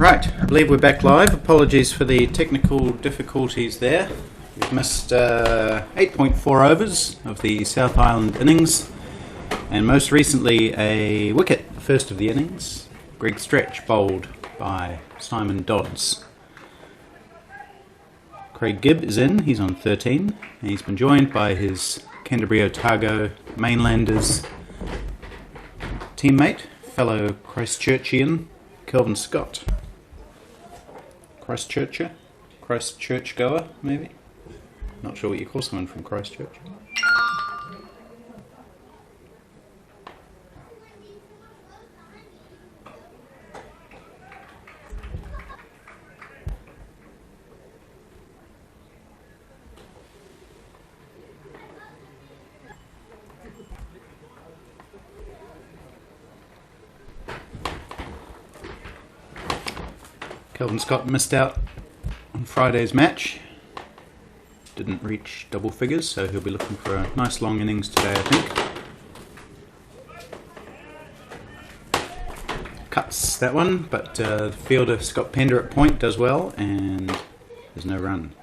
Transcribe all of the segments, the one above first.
Right, I believe we're back live. Apologies for the technical difficulties there. We've missed 8.4 overs of the South Island innings, and most recently a wicket, the first of the innings. Greg Stretch bowled by Simon Dodds. Craig Gibb is in, he's on 13, and he's been joined by his Canterbury Otago mainlanders teammate, fellow Christchurchian, Kelvin Scott. Christchurch goer, maybe? Not sure what you call someone from Christchurch. Kelvin Scott missed out on Friday's match. Didn't reach double figures, so he'll be looking for a nice long innings today, I think. Cuts that one, but the fielder Scott Pender at point does well, and there's no run.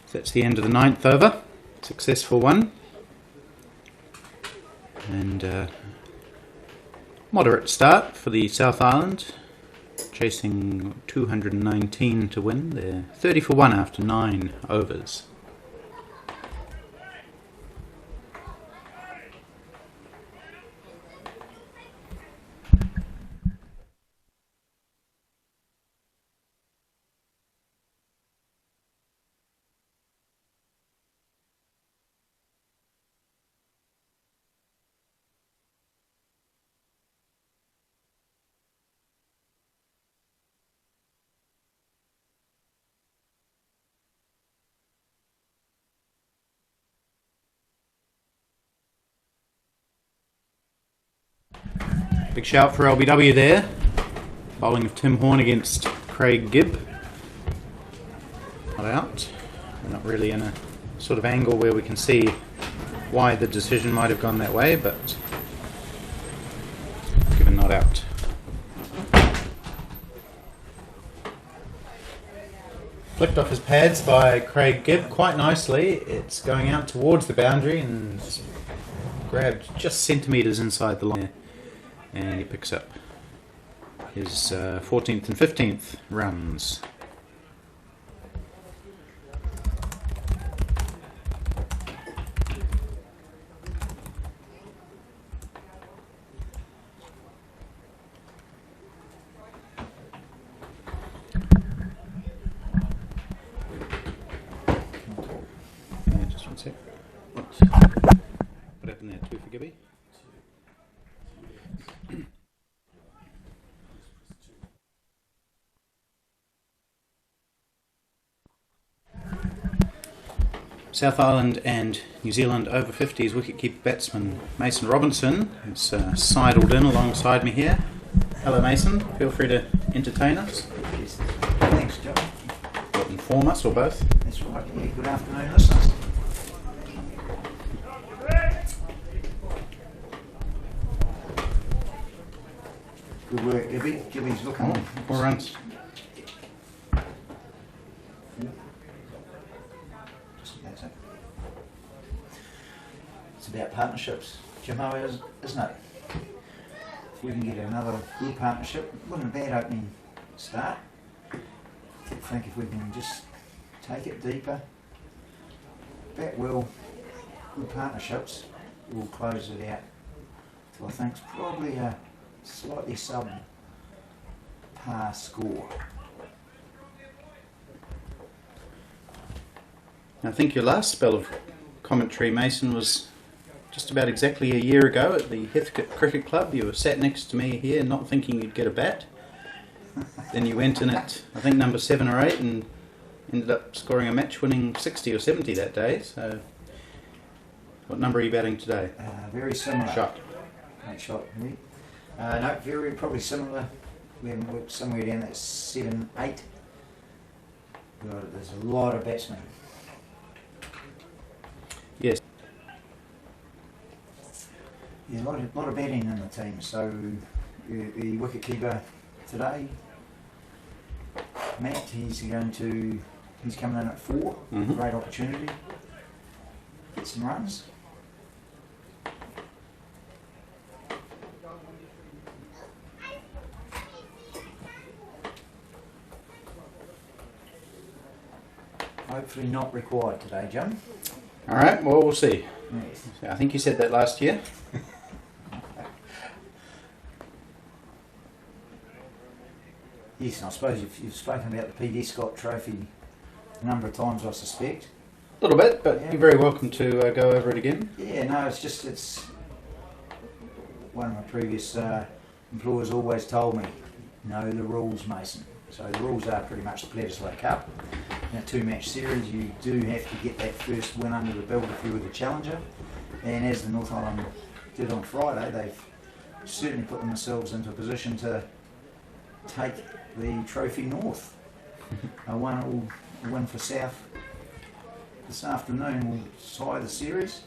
So that's the end of the 9th over. Successful one. And moderate start for the South Island. Chasing 219 to win. They're 30 for 1 after 9 overs. Big shout for LBW there. Bowling of Tim Horn against Craig Gibb. Not out. We're not really in a sort of angle where we can see why the decision might have gone that way, but given not out. Flicked off his pads by Craig Gibb quite nicely. It's going out towards the boundary and grabbed just centimetres inside the line. And he picks up his 14th and 15th runs. Yeah, just one sec. What happened there? 2 for Gibby? South Island and New Zealand O50s wicketkeeper batsman Mason Robinson is sidled in alongside me here. Hello Mason, feel free to entertain us. Yes. Thanks, John. Or inform us, or both. That's right. Yeah, good afternoon, listeners. Good work, Gibby. Gibby's looking. 4 runs. It's about partnerships, Jimmo, isn't it? If we can get another good partnership, wasn't a bad opening start. I think if we can just take it deeper, bat well, good partnerships, we'll close it out to I think it's probably a slightly sub-par score. I think your last spell of commentary, Mason, was just about exactly a year ago at the Heathcote Cricket Club. You were sat next to me here not thinking you'd get a bat. Then you went in at, I think, number 7 or 8 and ended up scoring a match-winning 60 or 70 that day. So, what number are you batting today? Very similar. Shot. Great shot. No, very probably similar. We haven't worked somewhere down that 7, 8. There's a lot of batsmen. Yes. There's a lot of batting in the team, so the wicketkeeper today, Matt, he's coming in at 4. Great opportunity. Get some runs. Hopefully not required today, Jim. All right, well, we'll see. Yes. I think you said that last year. Yes, and I suppose you've spoken about the P.D. Scott Trophy a number of times, I suspect. A little bit, but Yeah. you're very welcome to go over it again. Yeah, no, it's one of my previous employers always told me, know the rules, Mason. So the rules are pretty much the Bledisloe Cup. In a 2-match series, you do have to get that first win under the belt if you were the challenger. And as the North Island did on Friday, they've certainly put themselves into a position to take the trophy north. A win for South this afternoon will tie the series,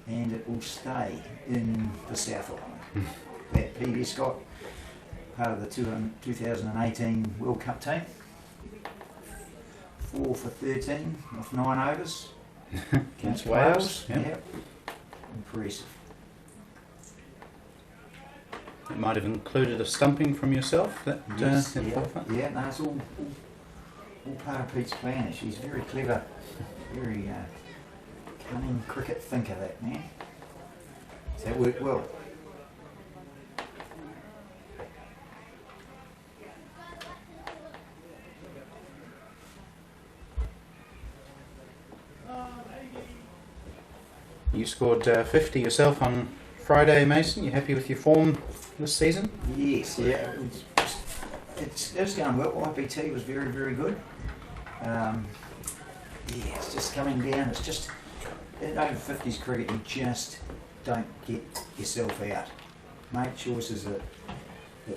and it will stay in the South Island. That P.D. Scott, part of the 2018 World Cup team, 4 for 13 off 9 overs. Against Wales. Yep. Impressive. It might have included a stumping from yourself. That Yes, that yeah, qualified. yeah, no, it's all part of Pete's plan. She's very clever, very cunning cricket thinker, that man. So that worked well. You scored 50 yourself on Friday, Mason. You happy with your form this season? Yes, yeah, it's going well. IPT was very, very good. Yeah, it's just coming down. It's just in over-50s cricket, you just don't get yourself out. Make choices that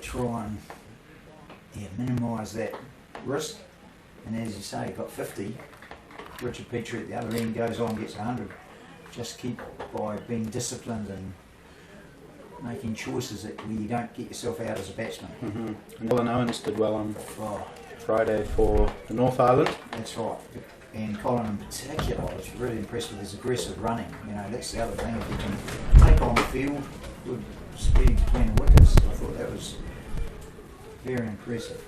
try and minimise that risk. And as you say, you've got 50. Richard Petrie at the other end goes on, gets 100. Just keep by being disciplined and making choices where you don't get yourself out as a batsman. And Colin Owens did well on Oh, Friday for the North Island. that's right. And Colin in particular, I was really impressed with his aggressive running. You know, that's the other thing. If he can take on the field, good speed between the wickets, I thought that was very impressive.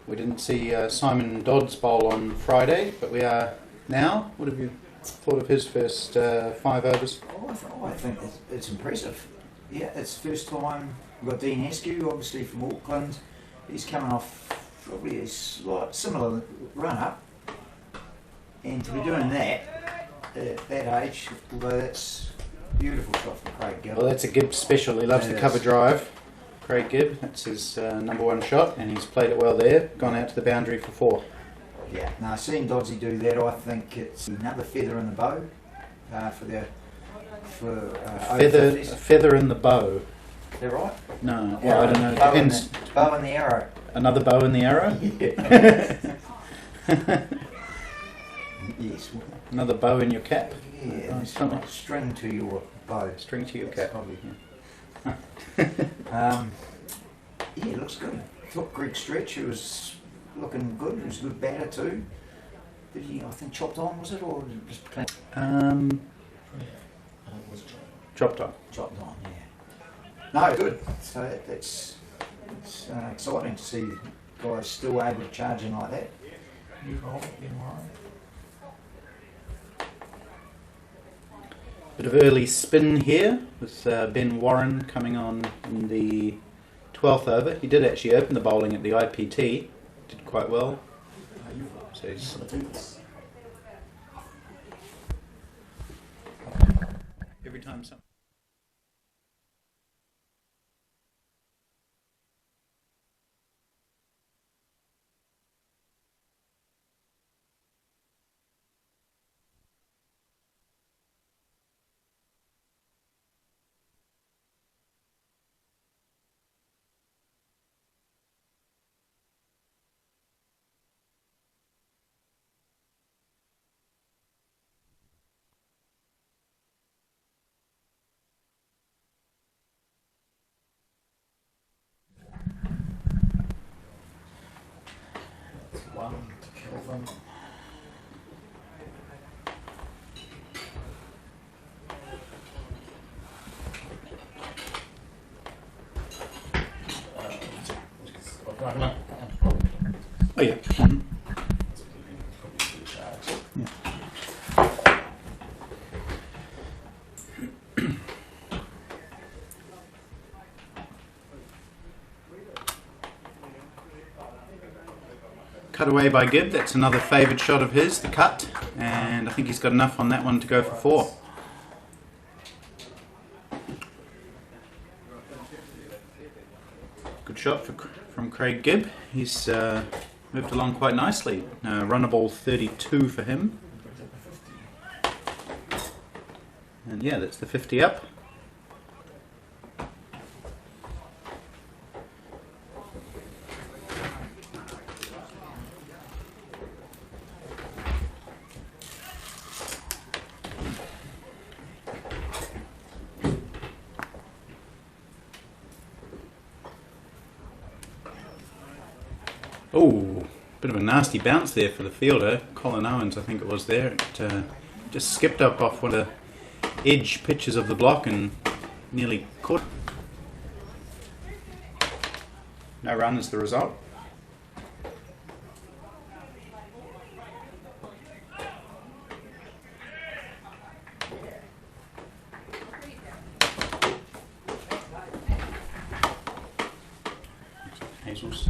We didn't see Simon Dodd's bowl on Friday, but we are now. What have you thought of his first 5 overs? I think it's impressive. Yeah, it's first time. We've got Dean Askew, obviously from Auckland. He's coming off probably a slight similar run up, and to be doing that at that age, although that's a beautiful shot from Craig Gill. Well, that's a Gibb special. He loves the cover drive. Craig Gibb, that's his number 1 shot, and he's played it well there. Gone out to the boundary for 4. Yeah, now seeing Dodsey do that, I think it's another feather in the bow A feather in the bow. Is that right? No, well, I don't know. It Bow in depends. bow in the arrow. Another bow in the arrow? Yes. Another bow in your cap? Yeah, it's something. like string to your bow. String to your That's cap. probably. Yeah, it looks good. Thought Greg Stretch, who was looking good. He was a good batter too. Did he, I think, chopped on, was it, or just plain? Chopped on. Chopped on, yeah. No, good. So it's exciting to see guys still able to charge in like that. Bit of early spin here with Ben Warren coming on in the 12th over. He did actually open the bowling at the IPT. Did quite well. So he's every time something. them. Oh yeah. Cut away by Gibb, that's another favoured shot of his, the cut, and I think he's got enough on that one to go for 4. Good shot from Craig Gibb. He's moved along quite nicely. Runnable 32 for him. And yeah, that's the 50 up. Oh, bit of a nasty bounce there for the fielder. Colin Owens, I think it was there. It just skipped up off one of the edge pitches of the block and nearly caught. No run is the result. Hazel's.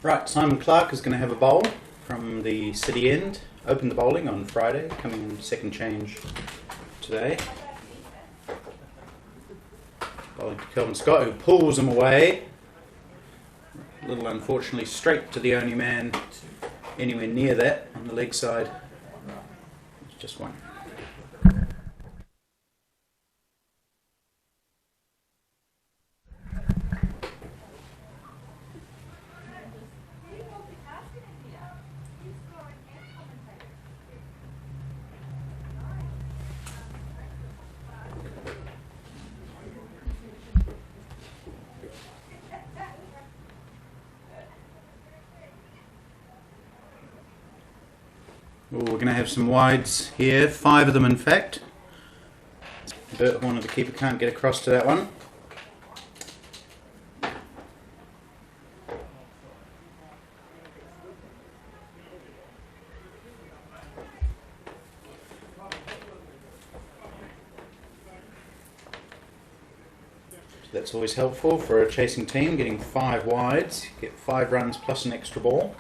Right, Simon Clark is going to have a bowl from the city end. Opened the bowling on Friday, coming in second change today. Bowling to Kelvin Scott, who pulls him away. A little unfortunately straight to the only man anywhere near that on the leg side. It's just one. Ooh, we're going to have some wides here, 5 of them in fact. Bert Horner, the keeper, can't get across to that one. So that's always helpful for a chasing team, getting 5 wides, get 5 runs plus an extra ball.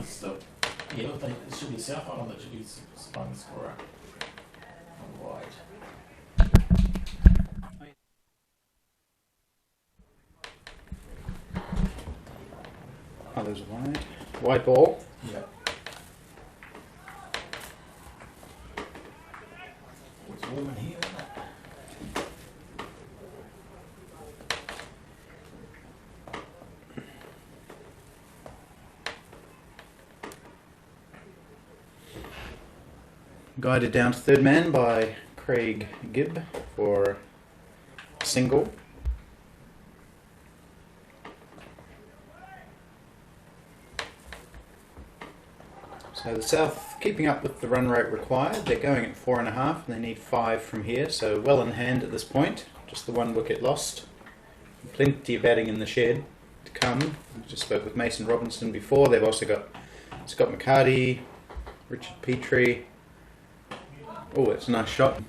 Still, yeah, I think it should be South Island that should be supplying the scorer. Alright. Oh, there's a wide ball. Yeah. It's warm in here, isn't it? Guided down to third man by Craig Gibb for single. So the South keeping up with the run rate required. They're going at 4.5 and they need 5 from here, so well in hand at this point. Just the 1 wicket lost. Plenty of batting in the shed to come. We just spoke with Mason Robinson before. They've also got Scott McCarty, Richard Petrie. Oh, that's a nice shot.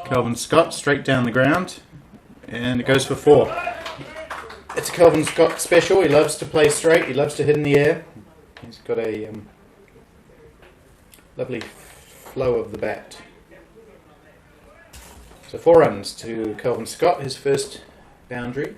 Kelvin Scott straight down the ground, and it goes for 4. It's a Kelvin Scott special. He loves to play straight. He loves to hit in the air. He's got a lovely flow of the bat. So 4 runs to Kelvin Scott, his first boundary.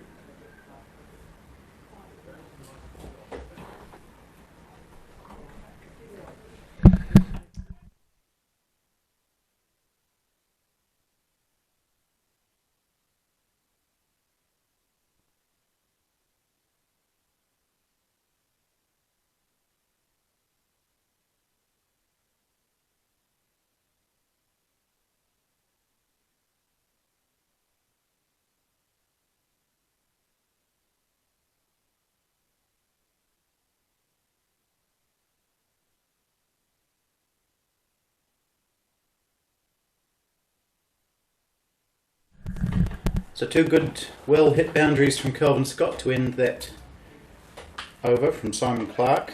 So 2 good, well hit boundaries from Kelvin Scott to end that over from Simon Clark.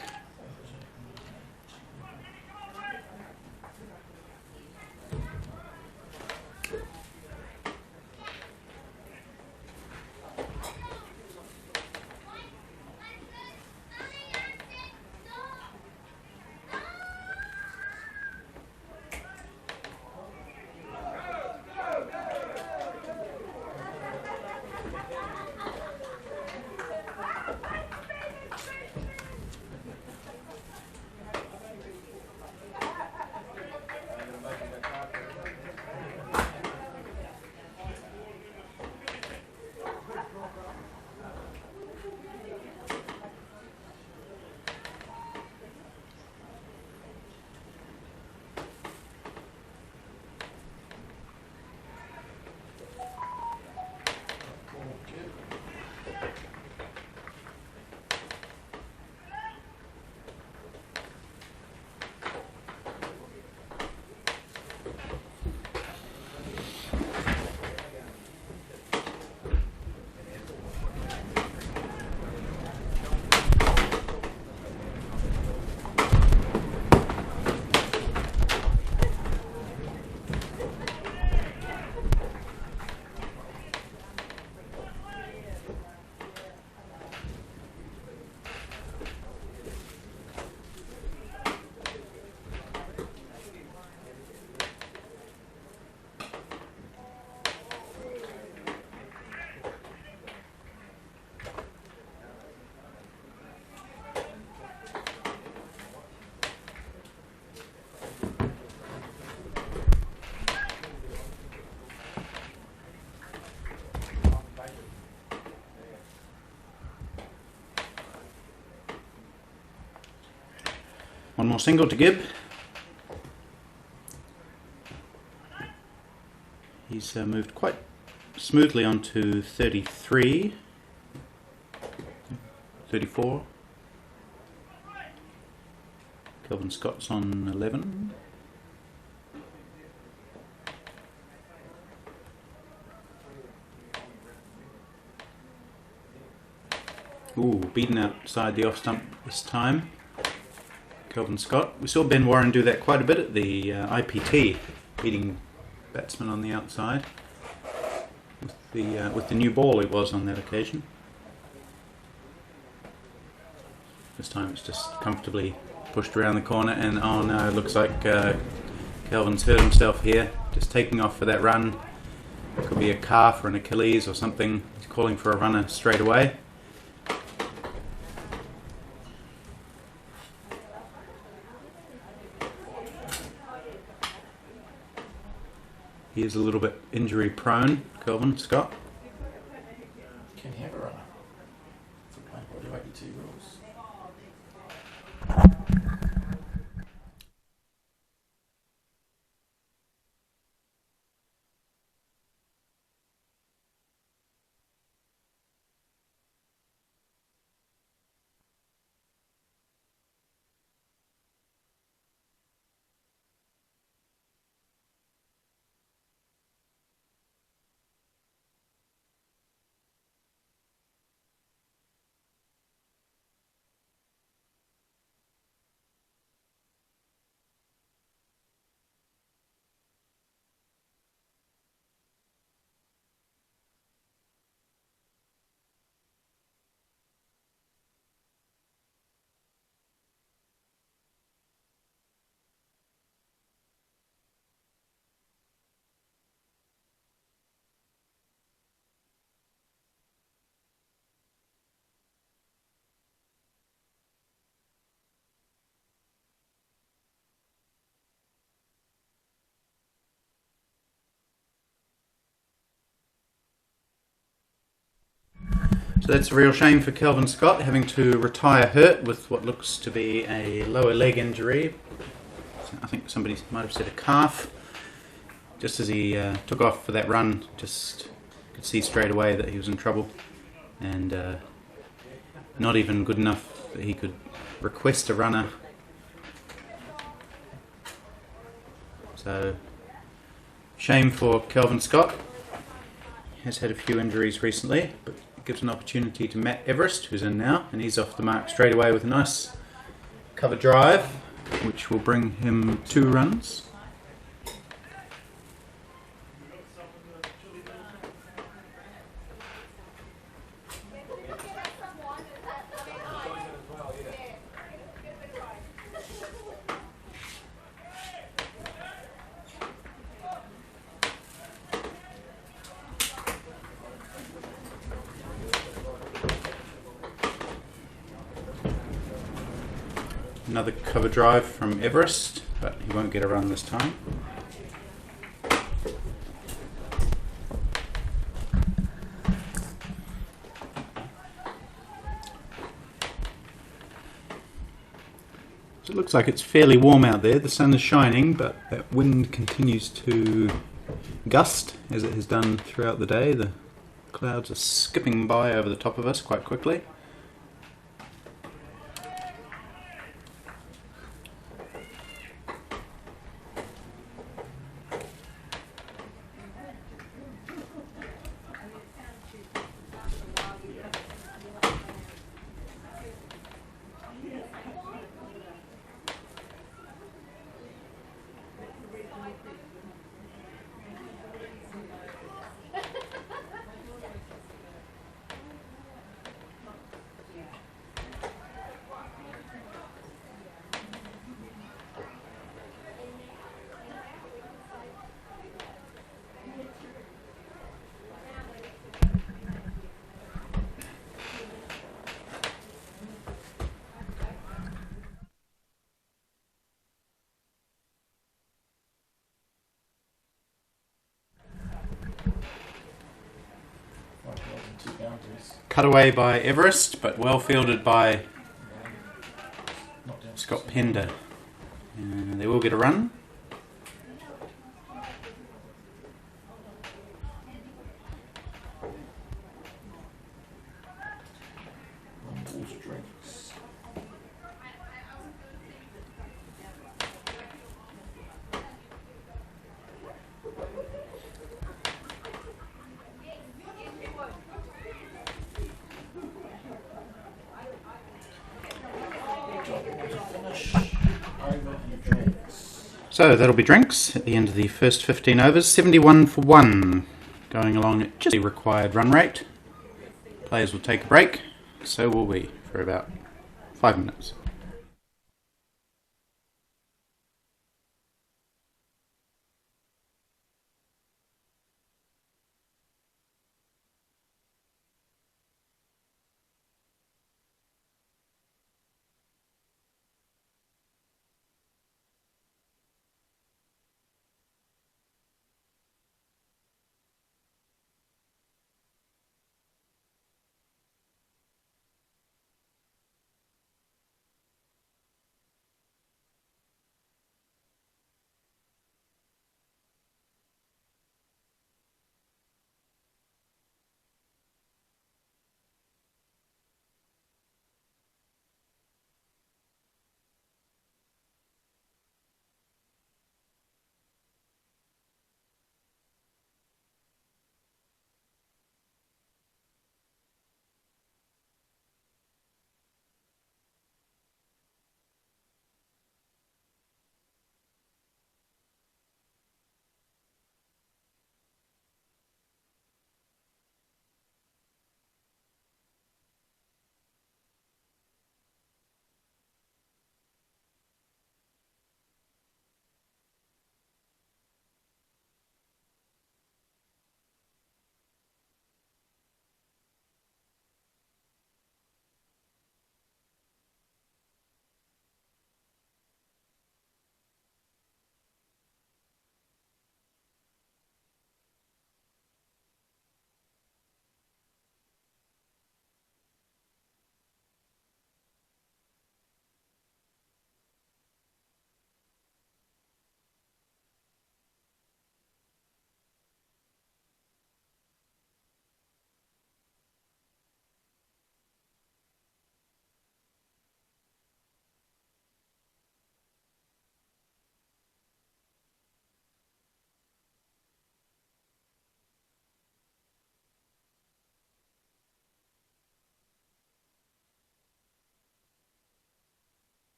One more single to Gibb. He's moved quite smoothly on to 33, 34. Kelvin Scott's on 11. Ooh, beaten outside the off stump this time. Kelvin Scott. We saw Ben Warren do that quite a bit at the IPT, beating batsmen on the outside. With the new ball it was on that occasion. This time it's just comfortably pushed around the corner, and oh no, it looks like Kelvin's hurt himself here, just taking off for that run. Could be a calf or an Achilles or something. He's calling for a runner straight away. He is a little bit injury prone, Kelvin Scott. Can he have a runner? For playing body weight with 2 rules. So that's a real shame for Kelvin Scott, having to retire hurt with what looks to be a lower leg injury. I think somebody might have said a calf. Just as he took off for that run, just could see straight away that he was in trouble, and not even good enough that he could request a runner. So, shame for Kelvin Scott. He has had a few injuries recently, but gives an opportunity to Matt Everest, who's in now, and he's off the mark straight away with a nice cover drive, which will bring him 2 runs. Another cover drive from Everest, but he won't get a run this time. So it looks like it's fairly warm out there. The sun is shining, but that wind continues to gust as it has done throughout the day. The clouds are skipping by over the top of us quite quickly. Cut away by Everest, but well fielded by Scott Pender. They will get a run. So that'll be drinks at the end of the first 15 overs. 71 for 1, going along at just the required run rate. Players will take a break, so will we, for about 5 minutes.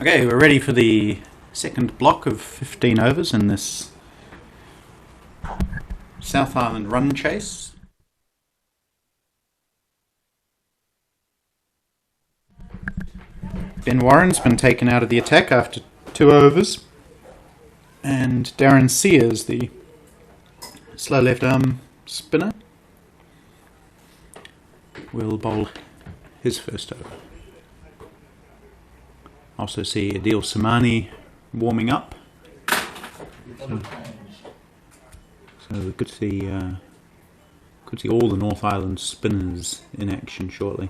Okay, we're ready for the second block of 15 overs in this South Island run chase. Ben Warren's been taken out of the attack after 2 overs. And Darren Sears, the slow left arm spinner, will bowl his first over. Also see Adil Samani warming up. So good to see all the North Island spinners in action shortly.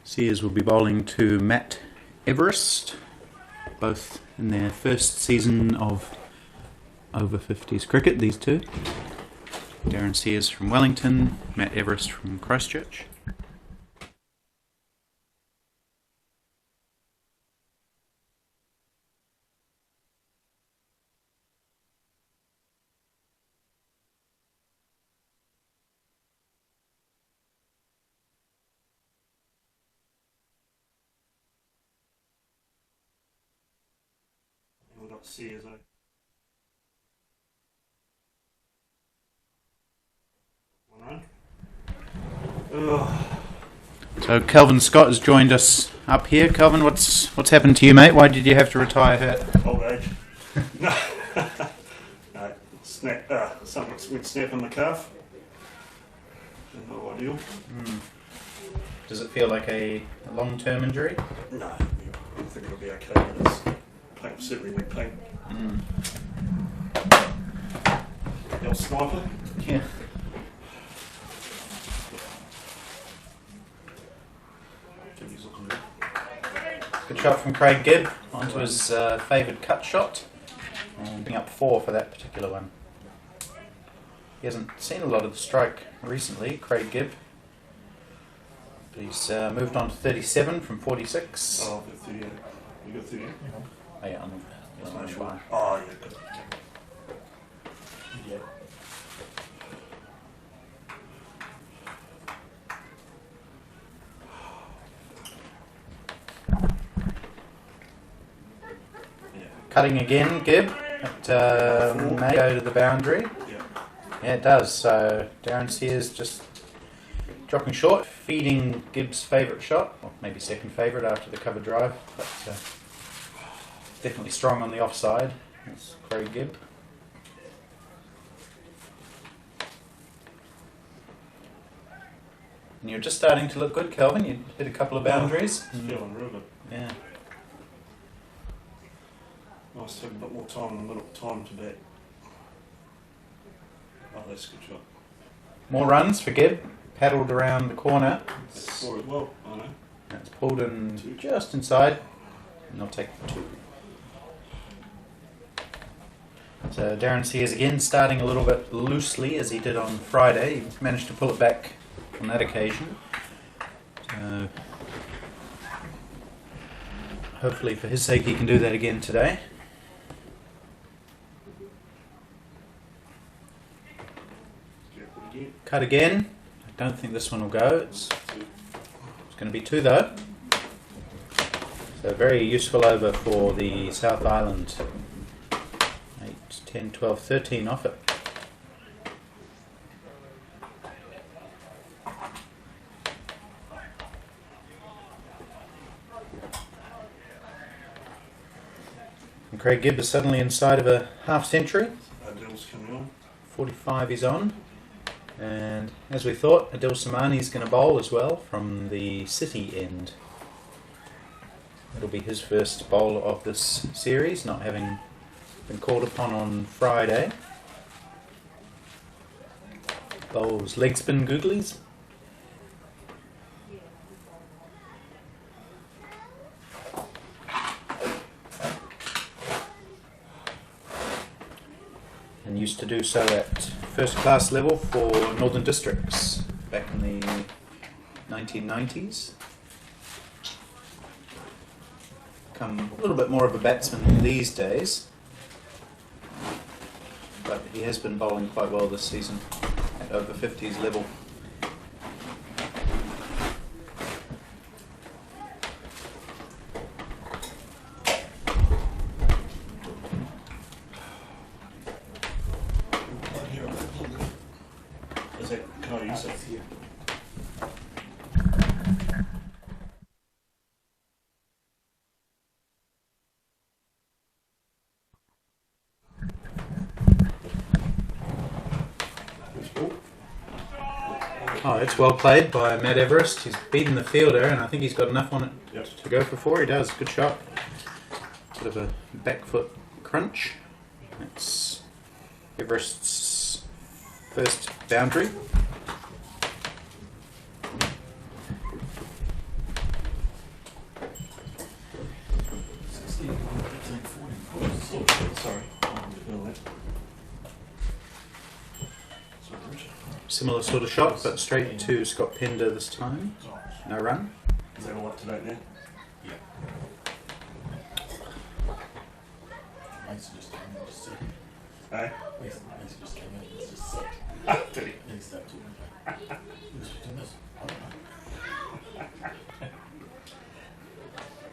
Sears will be bowling to Matt Everest, both in their first season of over-50s cricket, these two. Darren Sears from Wellington, Matt Everest from Christchurch. We've got Sears, eh? One run. So Kelvin Scott has joined us up here. Kelvin, what's happened to you, mate? Why did you have to retire hurt? Old age. No. No. Something went snap in the calf. Not ideal. Does it feel like a long-term injury? No. I think it'll be okay. But it's pain, certainly with pain. The old sniper. Yeah. Jimmy's looking good. Good shot from Craig Gibb onto his favoured cut shot. And being up 4 for that particular one. He hasn't seen a lot of the strike recently, Craig Gibb. But he's moved on to 37 from 46. Oh, I've got 38. You got 38? Oh, yeah, That's I'm no on sure. fine. Oh, yeah, good. Yeah. Yeah. Cutting again, Gibb. It may go to the boundary. Yeah. Yeah, it does. So Darren Sears just dropping short, feeding Gibb's favourite shot, or maybe second favourite after the cover drive, but definitely strong on the offside. That's Craig Gibb. And you're just starting to look good, Kelvin. You hit a couple of boundaries. It's feeling real good. Yeah. Nice to have a bit more time in the middle, time to bat. Oh, that's a good shot. More runs for Gibb. Paddled around the corner. That's 4 as well, I know. It's pulled in just inside. And they'll take 2. So Darren Sears again starting a little bit loosely as he did on Friday. He managed to pull it back on that occasion. So hopefully for his sake he can do that again today. Again. Cut again. I don't think this one will go. It's going to be 2 though. So very useful over for the South Island. 8, 10, 12, 13 off it. And Craig Gibb is suddenly inside of a half century. Adil's coming on. 45 he's on. And as we thought, Adil Samani is going to bowl as well from the City end. It'll be his first bowl of this series, not having been called upon on Friday. Bowls leg spin googlies. And used to do so at first class level for Northern Districts back in the 1990s. Become a little bit more of a batsman these days, but he has been bowling quite well this season at over 50s level. Oh, it's well played by Matt Everest. He's beaten the fielder, and I think he's got enough on it Yep. to go for 4. He does. Good shot. Bit of a back foot crunch. That's Everest's first boundary. Sorry. Feel that. Sorry, Richard. Similar sort of shot, but straight to Scott Pender this time. No run. Is that all up to date now? Mason just came in, just said. Eh? Mason just came in, it's just sick. Ah, did he? Then he started talking. He was doing this. I don't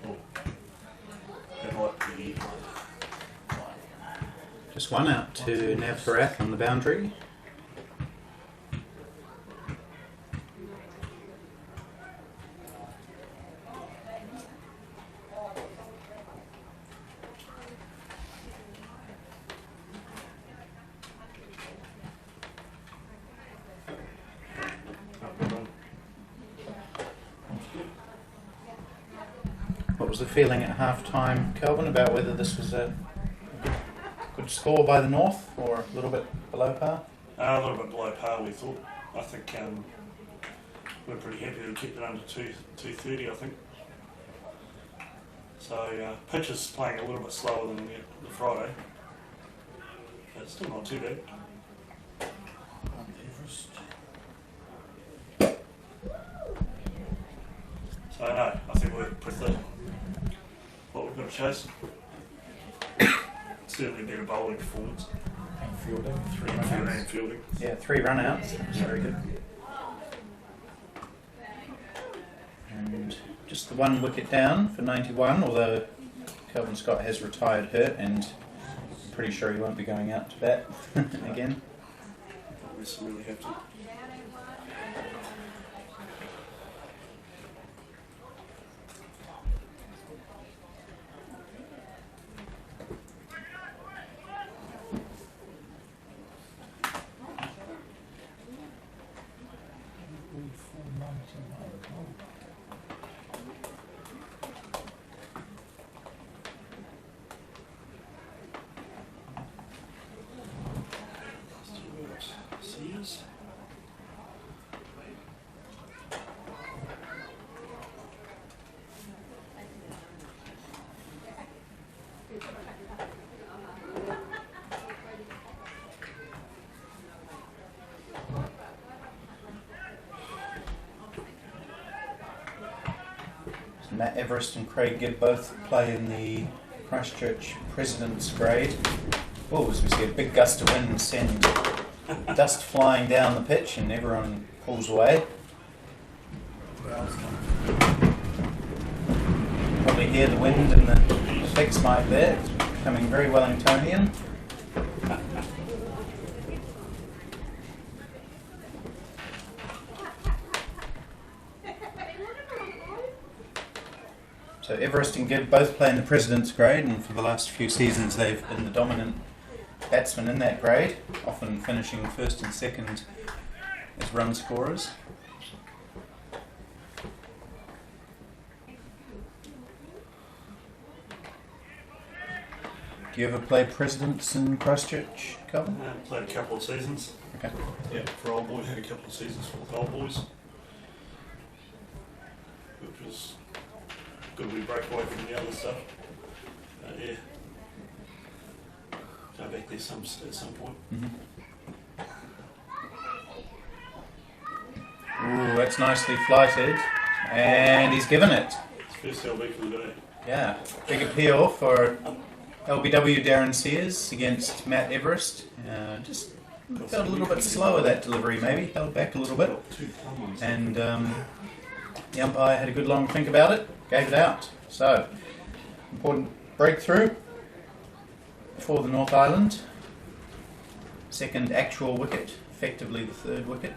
know. That might be Just one out to Nav Parath on the boundary. What was the feeling at half time, Kelvin, about whether this was a good score by the North or a little bit below par? a little bit below par, we thought. I think we're pretty happy to keep it under 230, I think. So pitch is playing a little bit slower than the Friday, but it's still not too bad. Everest. So no, I think we're pretty what we've got to chase. Certainly better bowling performance. And fielding, 3 And runners. fielding. Yeah, 3 run-outs. That's very good. And just the 1 wicket down for 91, although Kelvin Scott has retired hurt, and I'm pretty sure he won't be going out to bat again. We really have to. Sears. Matt Everest and Craig Gibb both play in the Christchurch President's Grade. Oh, as we see a big gust of wind send dust flying down the pitch and everyone pulls away. Probably hear the wind and the fix mic there. It's becoming very Wellingtonian. So Everest and Gibb both play in the President's Grade, and for the last few seasons they've been the dominant batsmen in that grade, often finishing first and second as run scorers. Do you ever play Presidents in Christchurch, Calvin? Played a couple of seasons. Okay. Yeah, for old boys, had a couple of seasons for old boys, which was good. We break away from the other stuff. Yeah, go back there at some point. Ooh, that's nicely flighted, and he's given it. It's first LB for the day. Yeah, big appeal for LBW Darren Sears against Matt Everest. Just felt a little bit slower that delivery, maybe held back a little bit, and the umpire had a good long think about it, gave it out. So important breakthrough for the North Island. Second actual wicket, effectively the 3rd wicket,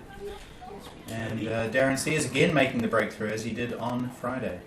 and Darren Sears again making the breakthrough as he did on Friday.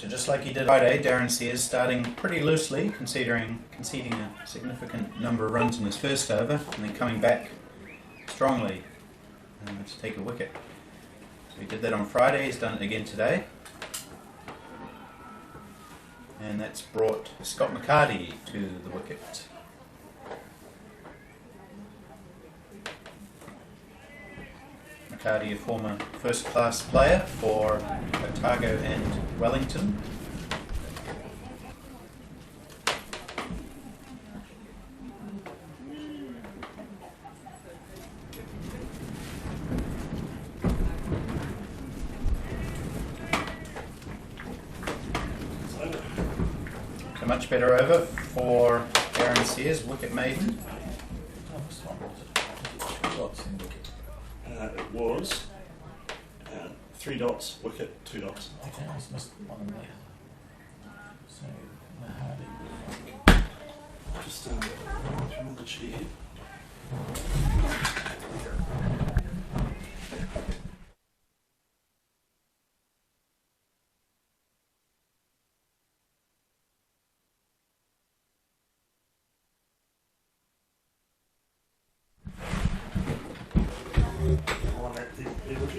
So just like he did Friday, Darren Sears starting pretty loosely, conceding a significant number of runs in his first over, and then coming back strongly to take a wicket. So he did that on Friday, he's done it again today. And that's brought Scott McCarty to the wicket. McCarty, a former first-class player for Otago and Wellington. A much better over for Darren Sears, wicket maiden. It was 3 dots, wicket, 2 dots. Okay, I just missed one in there. So, Mahadi. Just on the chair.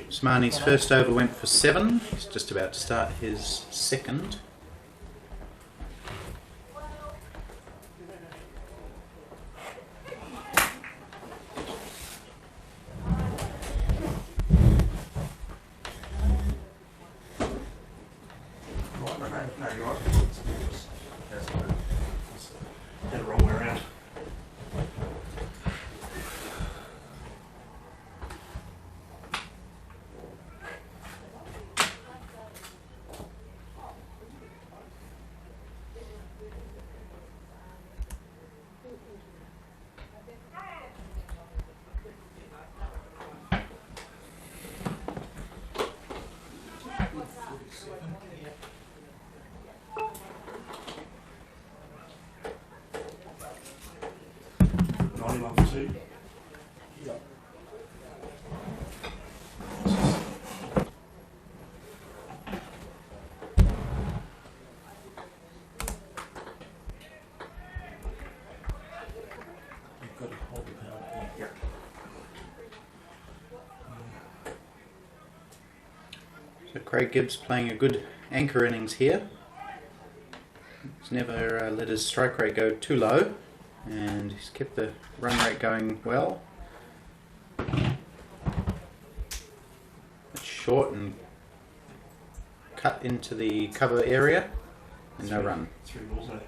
Usmani's first over went for 7. He's just about to start his second. No, you're right. Had it wrong way around. Two. Yep. You've got to hold the power. Yeah. So Craig Gibbs playing a good anchor innings here. He's never let his strike rate go too low, and he's kept the run rate going well. It's short and cut into the cover area, and no run. 3 balls, eh?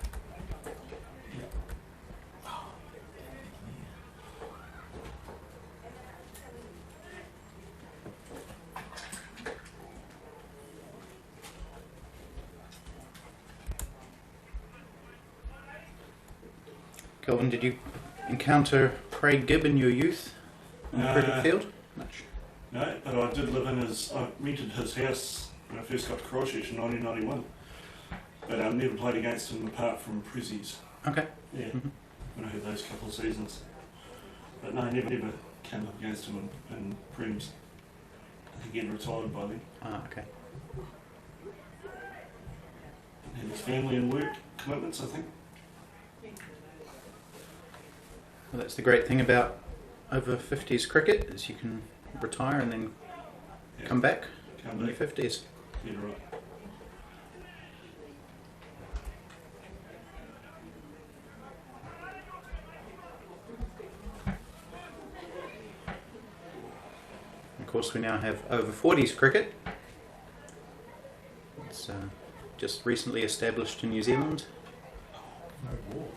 Kelvin, did you encounter Craig Gibb in your youth on the cricket field? Much. No, but I did live in I rented his house when I first got to Christchurch in 1991. But I never played against him apart from Prezzies. Okay. Yeah, when I had those couple of seasons. But no, I never came up against him in Prems. I think he'd retired by then. Ah, okay. Had his family and work commitments, I think. Well, that's the great thing about over 50s cricket, is you can retire and then come back in your 50s. Yeah, right. Of course, we now have over 40s cricket. It's just recently established in New Zealand. No ball.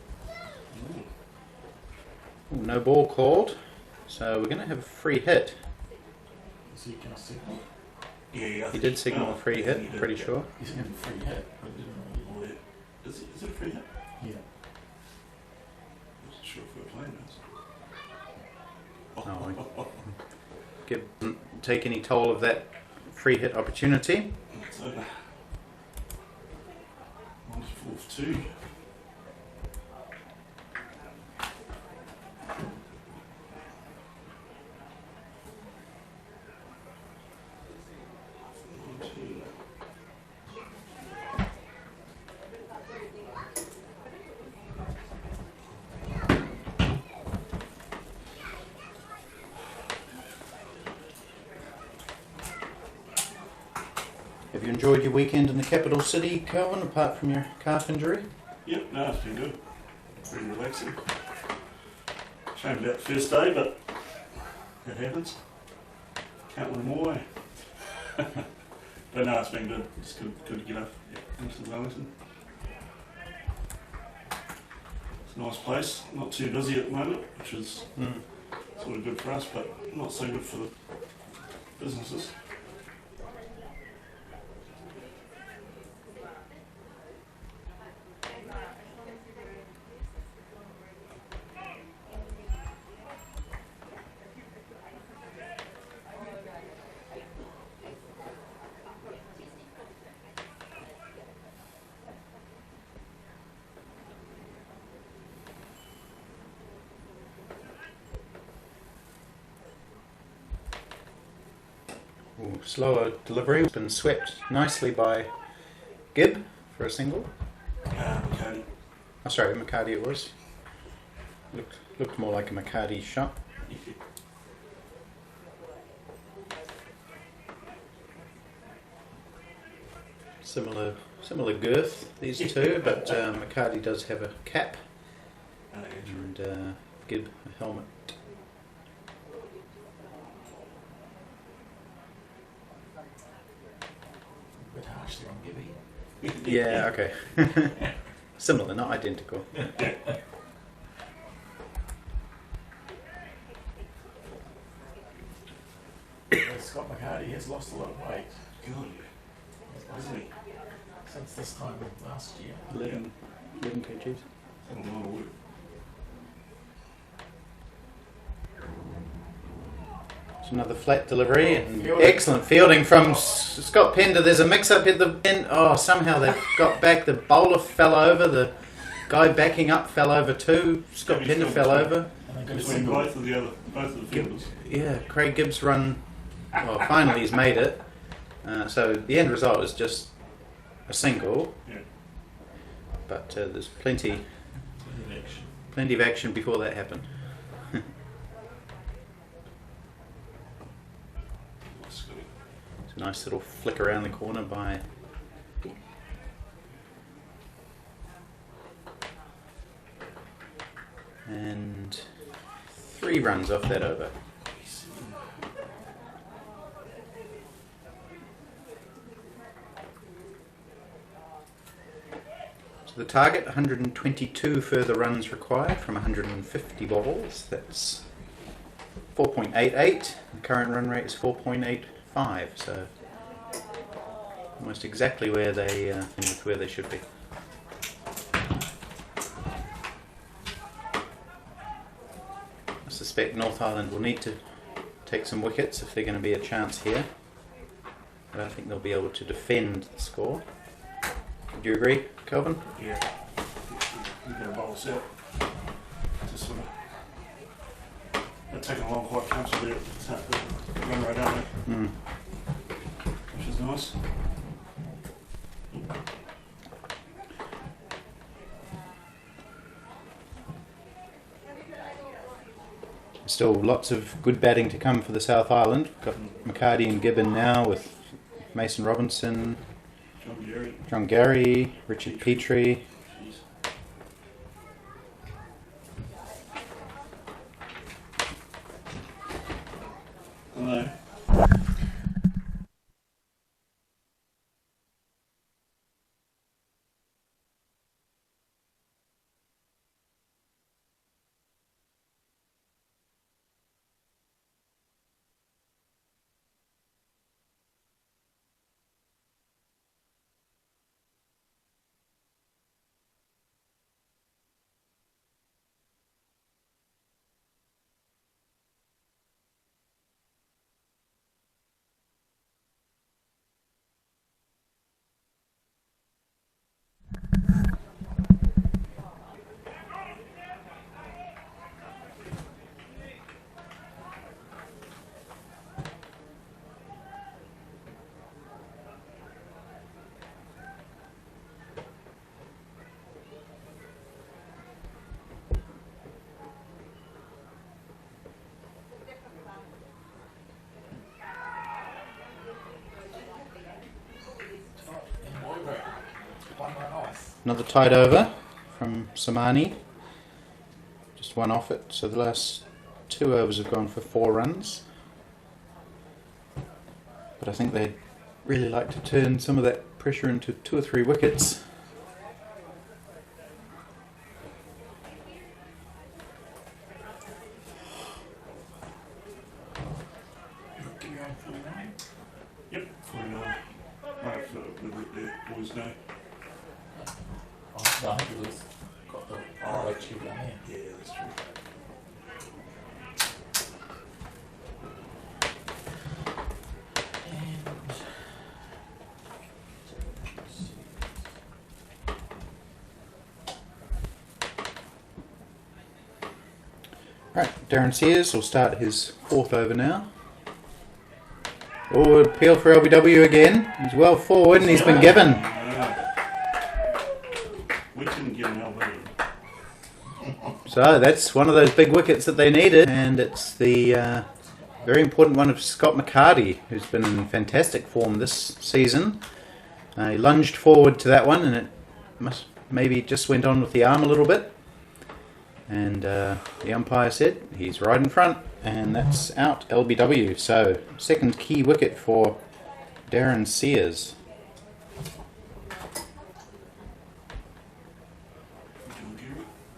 Ooh, no ball called, so we're going to have a free hit. So you can signal. Yeah, He did signal a free hit, he did, pretty yeah. sure. You said free hit, but it didn't really. Is it a free hit? Yeah. I wasn't sure if we were playing this. No, Gibb didn't take any toll of that free hit opportunity. It's over. 1-4-2. You enjoyed your weekend in the capital city, Calvin, apart from your calf injury? Yep, no, it's been good. Pretty relaxing. Shame about the first day, but it happens. Can't win them all, eh? But no, it's been good. It's good to get up into Wellington. It's a nice place. Not too busy at the moment, which is sort of good for us, but not so good for the businesses. Ooh, slower delivery. It's been swept nicely by Gibb for a single. McCarty. Oh, sorry, McCarty it was. Looked more like a McCarty shot. Similar girth, these two, but McCarty does have a cap and Gibb a helmet. A bit harsh there on Gibby. Yeah, okay. Similar, not identical. Scott McCarty has lost a lot of weight. Good. Isn't he? Since this time last year. 11 kgs. That's a lot of work. It's another flat delivery and Fielding. excellent fielding from Scott Pender. There's a mix-up at the end. Oh, somehow they've got back. The bowler fell over. The guy backing up fell over too. Scott Maybe Pender still fell between- over. And they got a Between single. both of the fielders. Yeah, Craig Gibbs run. Well, finally he's made it. So the end result is just a single. Yeah. But there's plenty Plenty of action. of action before that happened. That's good. It's a nice little flick around the corner by and 3 runs off that over. So the target, 122 further runs required from 150 balls. That's 4.88. The current run rate is 4.85. So almost exactly where they should be. I suspect North Island will need to take some wickets if they're going to be a chance here. I don't think they'll be able to defend the score. Do you agree, Kelvin? Yeah. You get a bowl set. Just sort of. They're taking along quite comfortably at the run rate, aren't they? Mm. Which is nice. Still lots of good batting to come for the South Island. Got McCarty and Gibbon now with Mason Robinson, John Gary. John Gary, Richard Petrie. Jeez. Hello. Another tied over from Samani. Just one off it, so the last 2 overs have gone for 4 runs. But I think they'd really like to turn some of that pressure into 2 or 3 wickets. Yep, 49. Right, for the boys know. No, I think it was got the RHQ down there. Yeah, that's true. Right, Darren Sears will start his 4th over now. Oh, appeal for LBW again. He's well forward and he's been given. We couldn't give an elbow. So that's one of those big wickets that they needed, and it's the very important one of Scott McCarty, who's been in fantastic form this season. He lunged forward to that one, and it maybe just went on with the arm a little bit. And the umpire said he's right in front, and that's out LBW. So second key wicket for Darren Sears.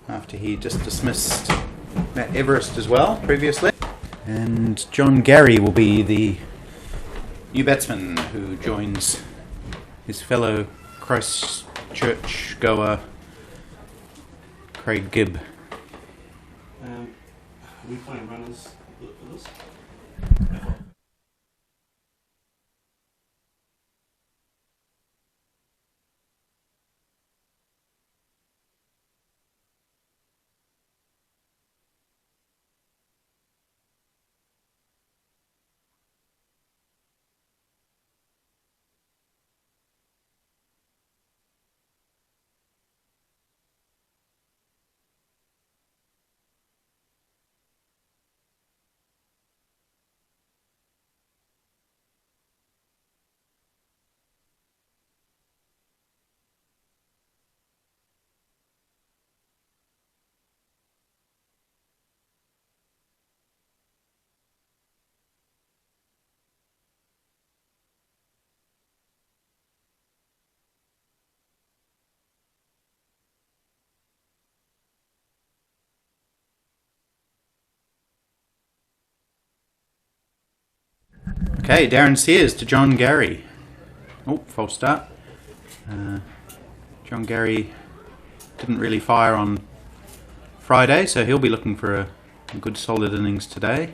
After he just dismissed Matt Everest as well previously. And John Gary will be the new batsman who joins his fellow Christchurch goer Craig Gibb. Are we playing runners for this? Okay, Darren Sears to John Gary. Oh, false start. John Gary didn't really fire on Friday, so he'll be looking for a good solid innings today.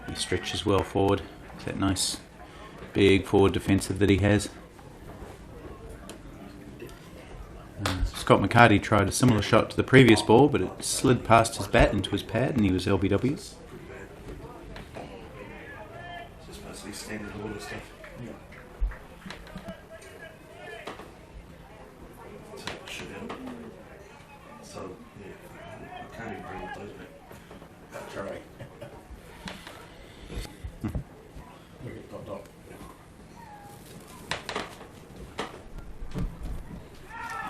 He stretches well forward. That nice big forward defensive that he has. Scott McCarty tried a similar shot to the previous ball, but it slid past his bat into his pad and he was LBW. Just basically standard order stuff. Shit out. So, yeah, I can't even bring those back. That's right. Wicket got dot.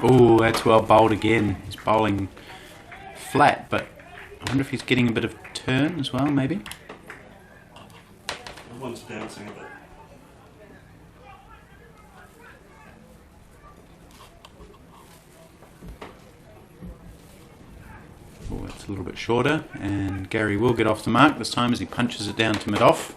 Oh, that's well bowled again. He's bowling flat, but I wonder if he's getting a bit of turn as well, maybe. One's bouncing a bit. Oh, it's a little bit shorter, and Gary will get off the mark this time as he punches it down to mid-off.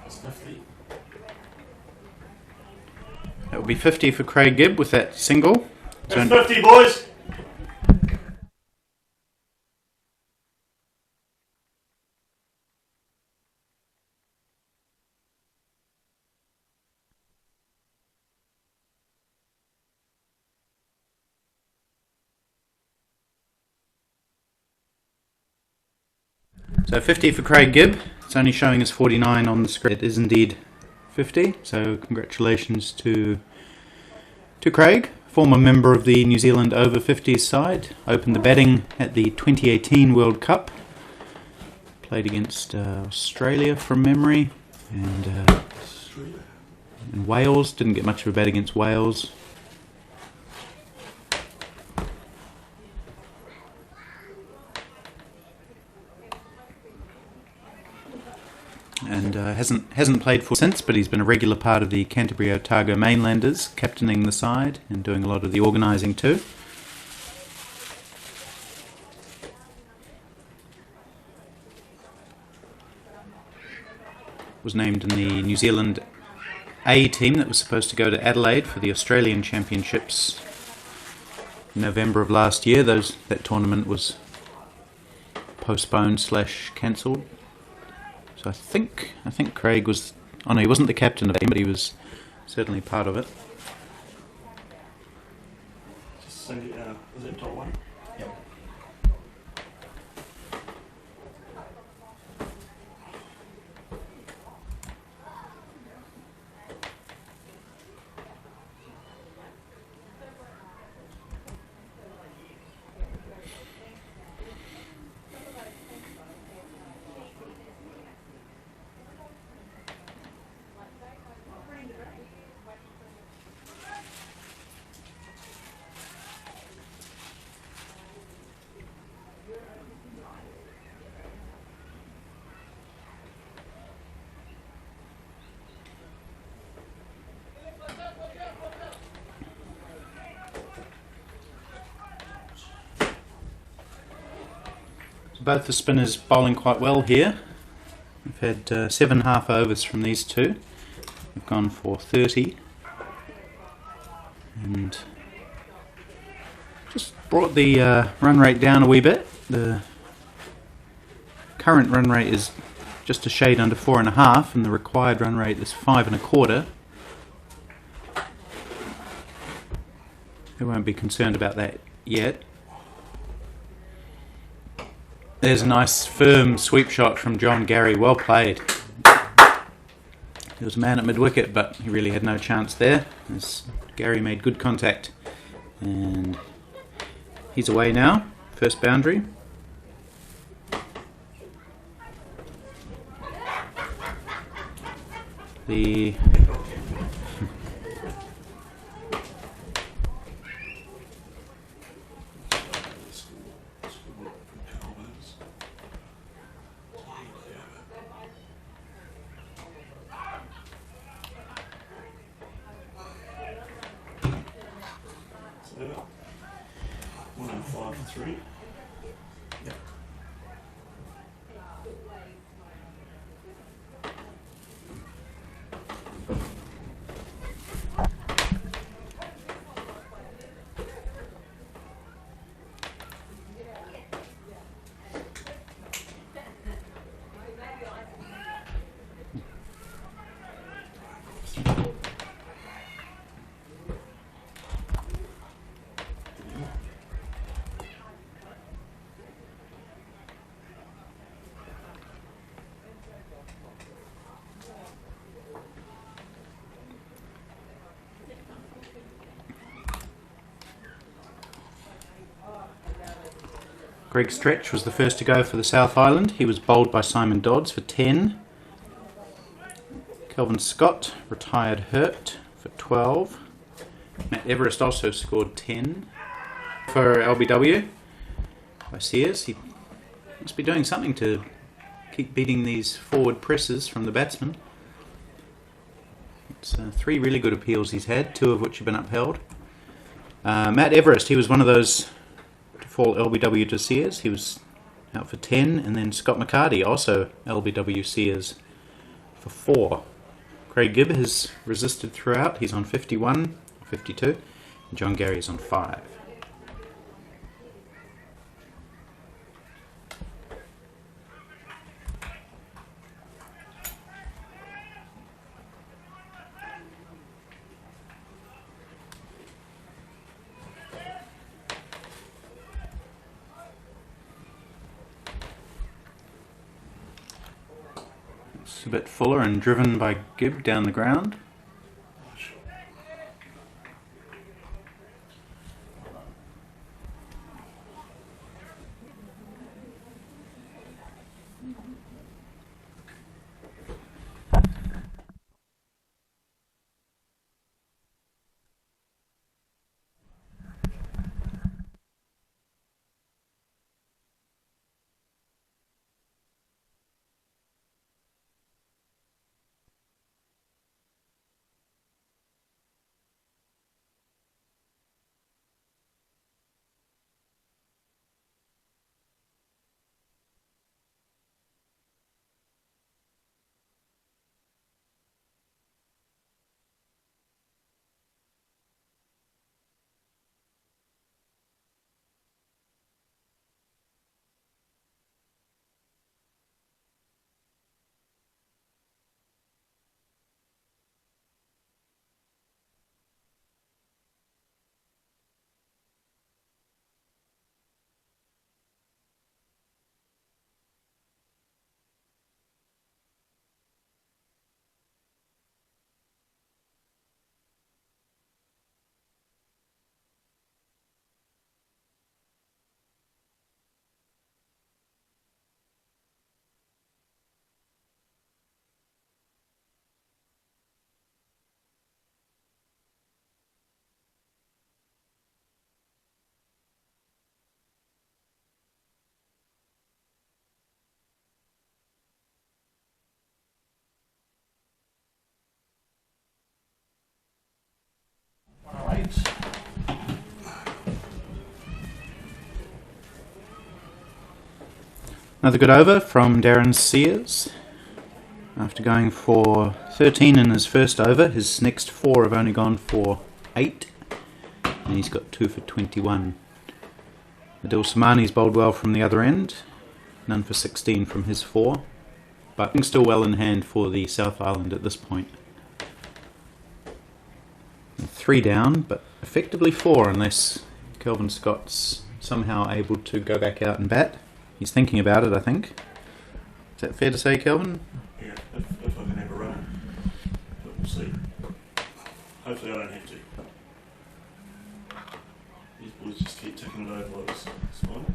That's 50. That will be 50 for Craig Gibb with that single. That's 50, boys! So 50 for Craig Gibb. It's only showing as 49 on the screen. It is indeed 50, so congratulations to Craig, former member of the New Zealand over-50s side. Opened the batting at the 2018 World Cup. Played against Australia from memory, and Wales. Didn't get much of a bat against Wales. And hasn't played for since, but he's been a regular part of the Canterbury Otago Mainlanders, captaining the side and doing a lot of the organising too. Was named in the New Zealand A team that was supposed to go to Adelaide for the Australian Championships in November of last year. That tournament was postponed / cancelled. So I think Craig was... Oh no, he wasn't the captain of the team, but he was certainly part of it. Just say, was that top one? Yep. Both the spinners bowling quite well here. We've had 7 half overs from these two. We've gone for 30. And just brought the run rate down a wee bit. The current run rate is just a shade under 4.5, and the required run rate is 5.25. They won't be concerned about that yet. There's a nice firm sweep shot from John Gary, well played. There was a man at mid-wicket, but he really had no chance there, as Gary made good contact. And he's away now, first boundary. The So 105 for 3. Yep. Greg Stretch was the first to go for the South Island. He was bowled by Simon Dodds for 10. Kelvin Scott retired hurt for 12. Matt Everest also scored 10 for LBW by Sears. He must be doing something to keep beating these forward presses from the batsmen. It's 3 really good appeals he's had, 2 of which have been upheld. Matt Everest, he was one of those to fall LBW to Sears. He was out for 10, and then Scott McCarty, also LBW Sears, for 4. Craig Gibb has resisted throughout. He's on 51, 52, and John Gary is on 5. It's a bit fuller and driven by Gibb down the ground. Alright. Another good over from Darren Sears. After going for 13 in his first over, his next 4 have only gone for 8. And he's got 2 for 21. Adil Samani's bowled well from the other end. None for 16 from his 4. But still well in hand for the South Island at this point. 3 down, but effectively 4 unless Kelvin Scott's somehow able to go back out and bat. He's thinking about it, I think. Is that fair to say, Kelvin? Yeah, if I can have a run. But we'll see. Hopefully I don't have to. These boys just keep ticking it over like this. It's fine.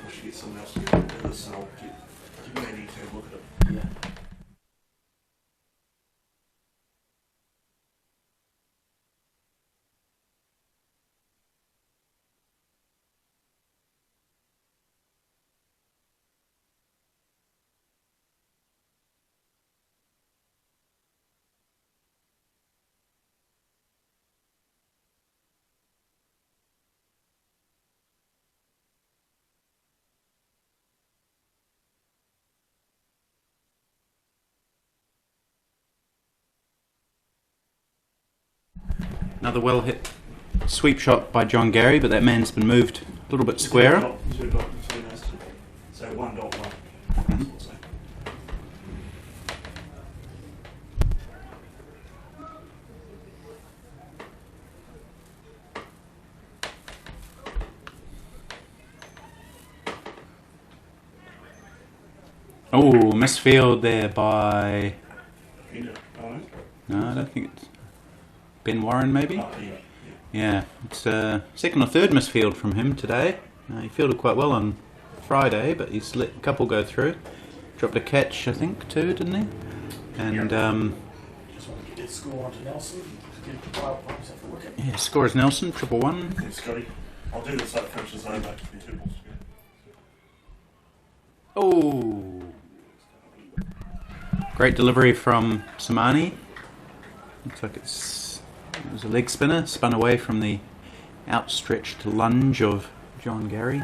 I should get someone else to do this and I'll give Mandy to have a look at it. Yeah. Another well hit sweep shot by John Gary, but that man's been moved a little bit squarer. 2 dot, so 1.1. Mhm. Oh, misfield there by... No, I don't think it's... Ben Warren, maybe? Yeah, it's second or third misfield from him today. He fielded quite well on Friday, but he's let a couple go through. Dropped a catch, I think, too, didn't he? And Just want to get that score onto Nelson. Get the wild points off the wicket. yeah, score is Nelson, 111. Thanks, Scotty. I'll do this like finishes over. Be 2 balls to go. Oh, great delivery from Samani. Looks like it was a leg spinner, spun away from the outstretched lunge of John Gary.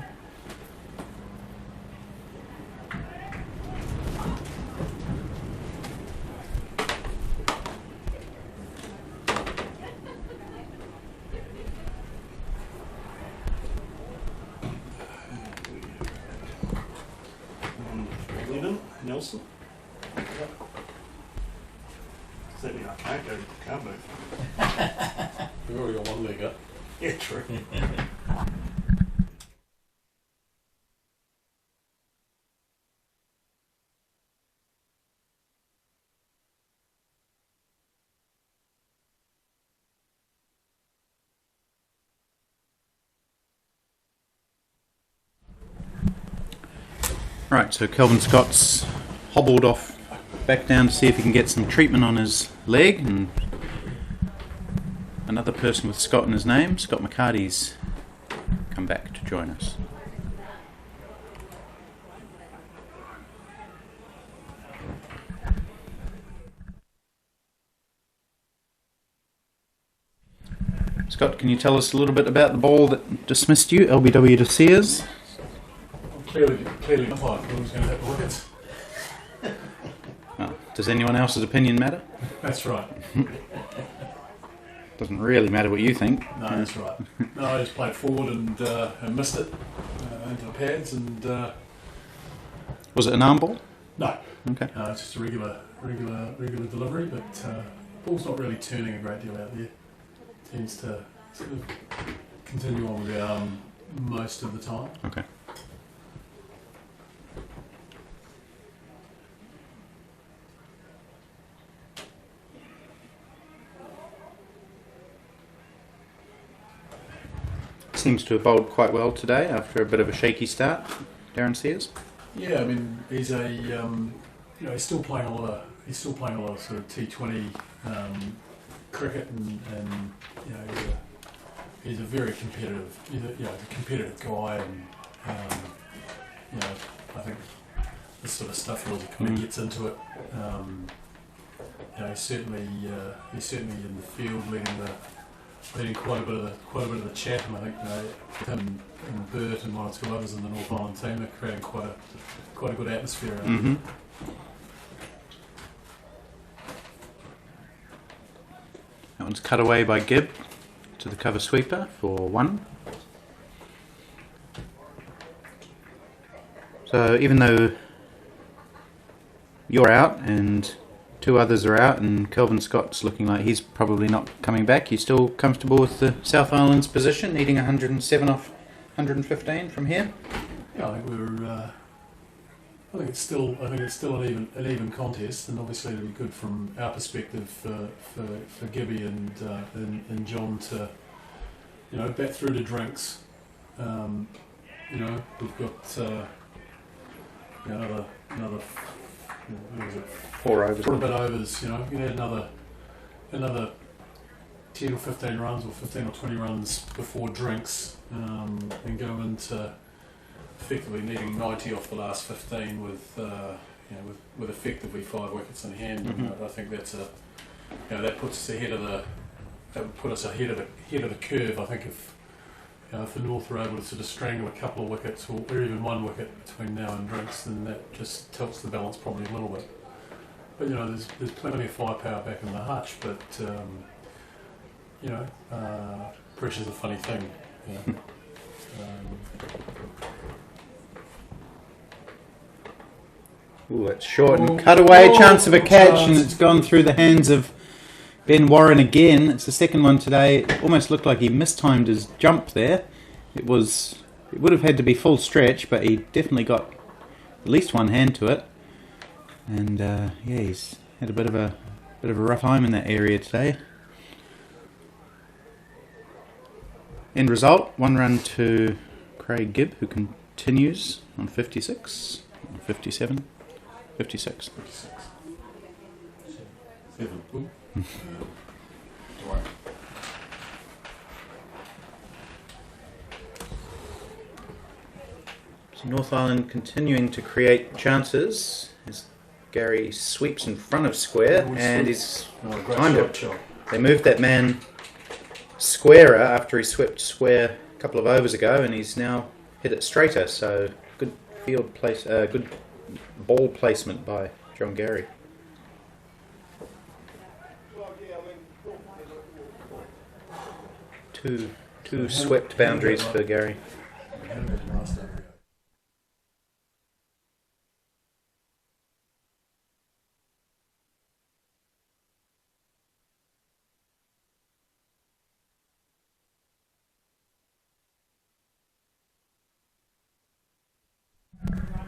Nelson. Does that mean I can't move? We've already got one leg up. Yeah, true. Right, so Kelvin Scott's hobbled off back down to see if he can get some treatment on his leg, and another person with Scott in his name, Scott McCarty's come back to join us. Scott, can you tell us a little bit about the ball that dismissed you, LBW to Sears? Clearly not like who was going to hit the wickets. Oh, does anyone else's opinion matter? That's right. Doesn't really matter what you think. No, that's right. No, I just played forward and missed it into the pads, and Was it an arm ball? no, Okay. it's just a regular delivery. But ball's not really turning a great deal out there. Tends to sort of continue on with the arm most of the time. Okay. Seems to have bowled quite well today after a bit of a shaky start. Darren Sears. Yeah, I mean he's a he's still playing a lot of sort of T20 cricket, and he's a very competitive competitive guy, and I think this sort of stuff really kind of gets into it. He's certainly in the field leading quite a bit of the chat, and I think him and Bert and one or two others in the North Island team are creating quite a good atmosphere around Mm-hmm. That one's cut away by Gibb to the cover sweeper for 1. So even though you're out and 2 others are out, and Kelvin Scott's looking like he's probably not coming back, you still comfortable with the South Island's position, needing 107 off 115 from here? Yeah, I think I think it's still an even contest, and obviously it'll be good from our perspective for Gibby and John to bat through to drinks. We've got another what is it? 4 overs. 4 bit overs. You can add another 10 or 15 runs, or 15 or 20 runs before drinks, and go into effectively needing 90 off the last 15 with effectively 5 wickets in hand. Mm-hmm. I think that puts us ahead of the curve. I think if the North are able to sort of strangle a couple of wickets, or even 1 wicket between now and drinks, then that just tilts the balance probably a little bit. But there's plenty of firepower back in the hutch, but pressure's a funny thing. Ooh, it's short and cut away, chance of a catch, and it's gone through the hands of Ben Warren again. It's the second one today. It almost looked like he mistimed his jump there. It would have had to be full stretch, but he definitely got at least 1 hand to it. And he's had a bit of a rough time in that area today. End result: 1 run to Craig Gibb, who continues on 56, 57. 56. 7. Ooh. So North Island continuing to create chances as Gary sweeps in front of square, and he's timed it. They moved that man squarer after he swept square a couple of overs ago, and he's now hit it straighter. So good field place, good ball placement by John Gary. Two swept boundaries for Gary.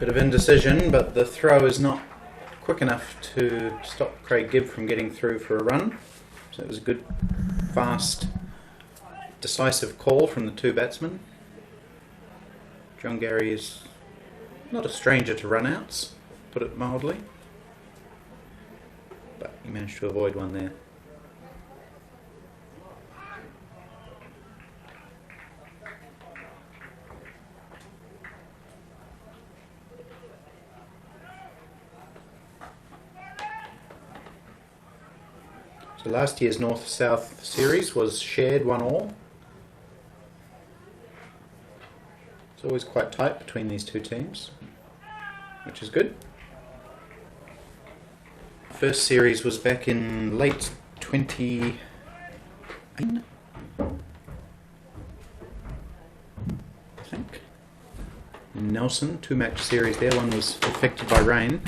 Bit of indecision, but the throw is not quick enough to stop Craig Gibb from getting through for a run. So it was a good, fast, decisive call from the two batsmen. John Gary is not a stranger to run-outs, put it mildly. But he managed to avoid one there. So last year's North-South series was shared 1-1. It's always quite tight between these two teams, which is good. First series was back in late 2018, I think. Nelson, 2-match series there. One was affected by rain.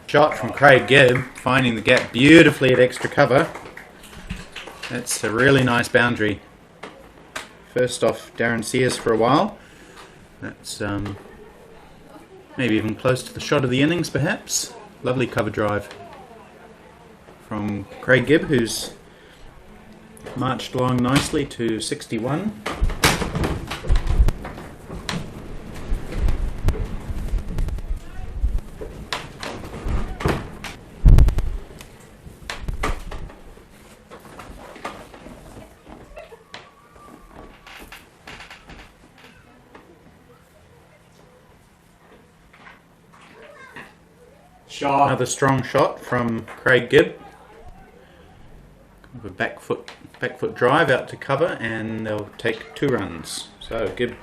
Shot from Craig Gibb, finding the gap beautifully at extra cover. That's a really nice boundary. First off Darren Sears for a while. That's maybe even close to the shot of the innings perhaps. Lovely cover drive from Craig Gibb, who's marched along nicely to 61. Shot. Another strong shot from Craig Gibb. A back foot drive out to cover, and they'll take 2 runs. So Gibb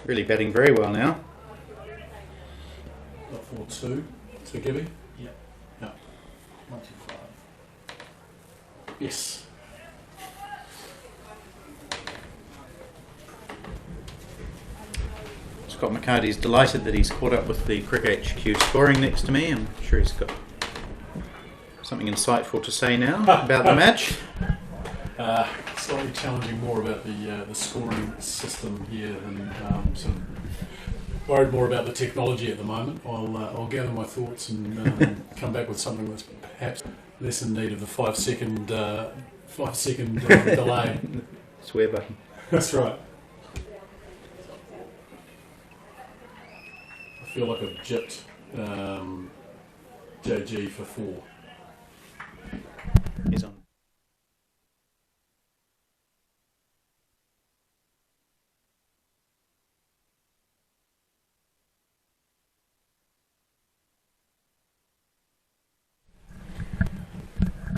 really batting very well now. Up 4-2 to Gibby. Yeah. Yeah. 125. Yes. Scott McCarty's delighted that he's caught up with the Cricket HQ scoring next to me. I'm sure he's got something insightful to say now about the match. Slightly challenging more about the scoring system here than sort of worried more about the technology at the moment. I'll gather my thoughts and come back with something that's perhaps less in need of the 5-second delay. Swear button. That's right. I feel like I've gypped JG for 4. He's on.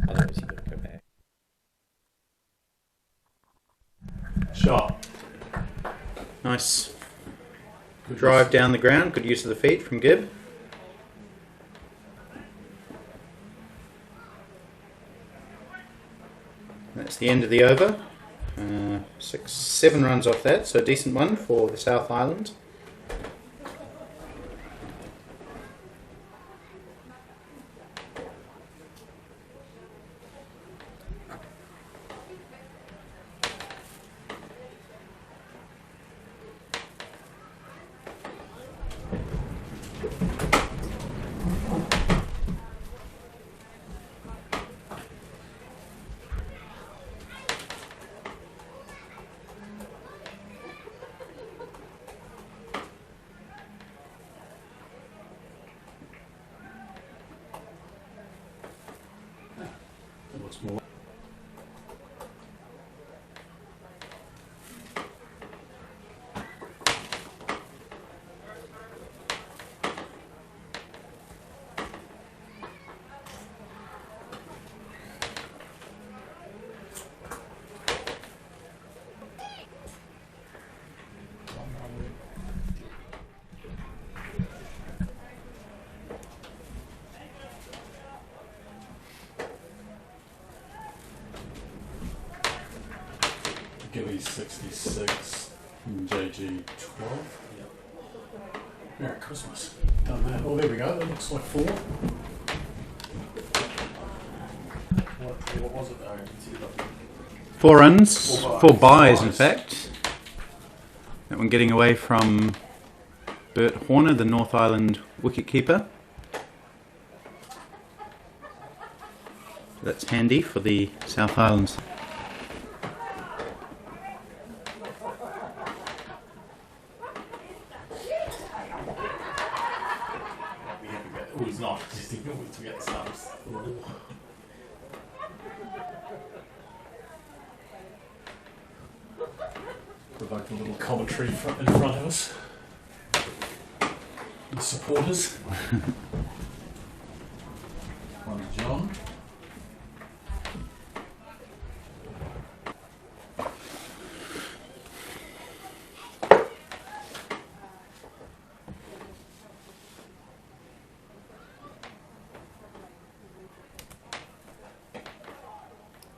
Otherwise you've got to go back. Shot. Nice Good drive use. down the ground. Good use of the feet from Gibb. That's the end of the over. 7 runs off that, so a decent one for the South Island. T66 JG 12. Merry Christmas. Done that. Oh, there we go. That looks like 4. What was it though? 4 runs, 4 4 buys in buys. fact. That one getting away from Bert Horner, the North Island wicketkeeper. That's handy for the South Islands. Oh, he's not. Just ignore it to get the subs. Provoke a little commentary in front of us. The supporters. One John.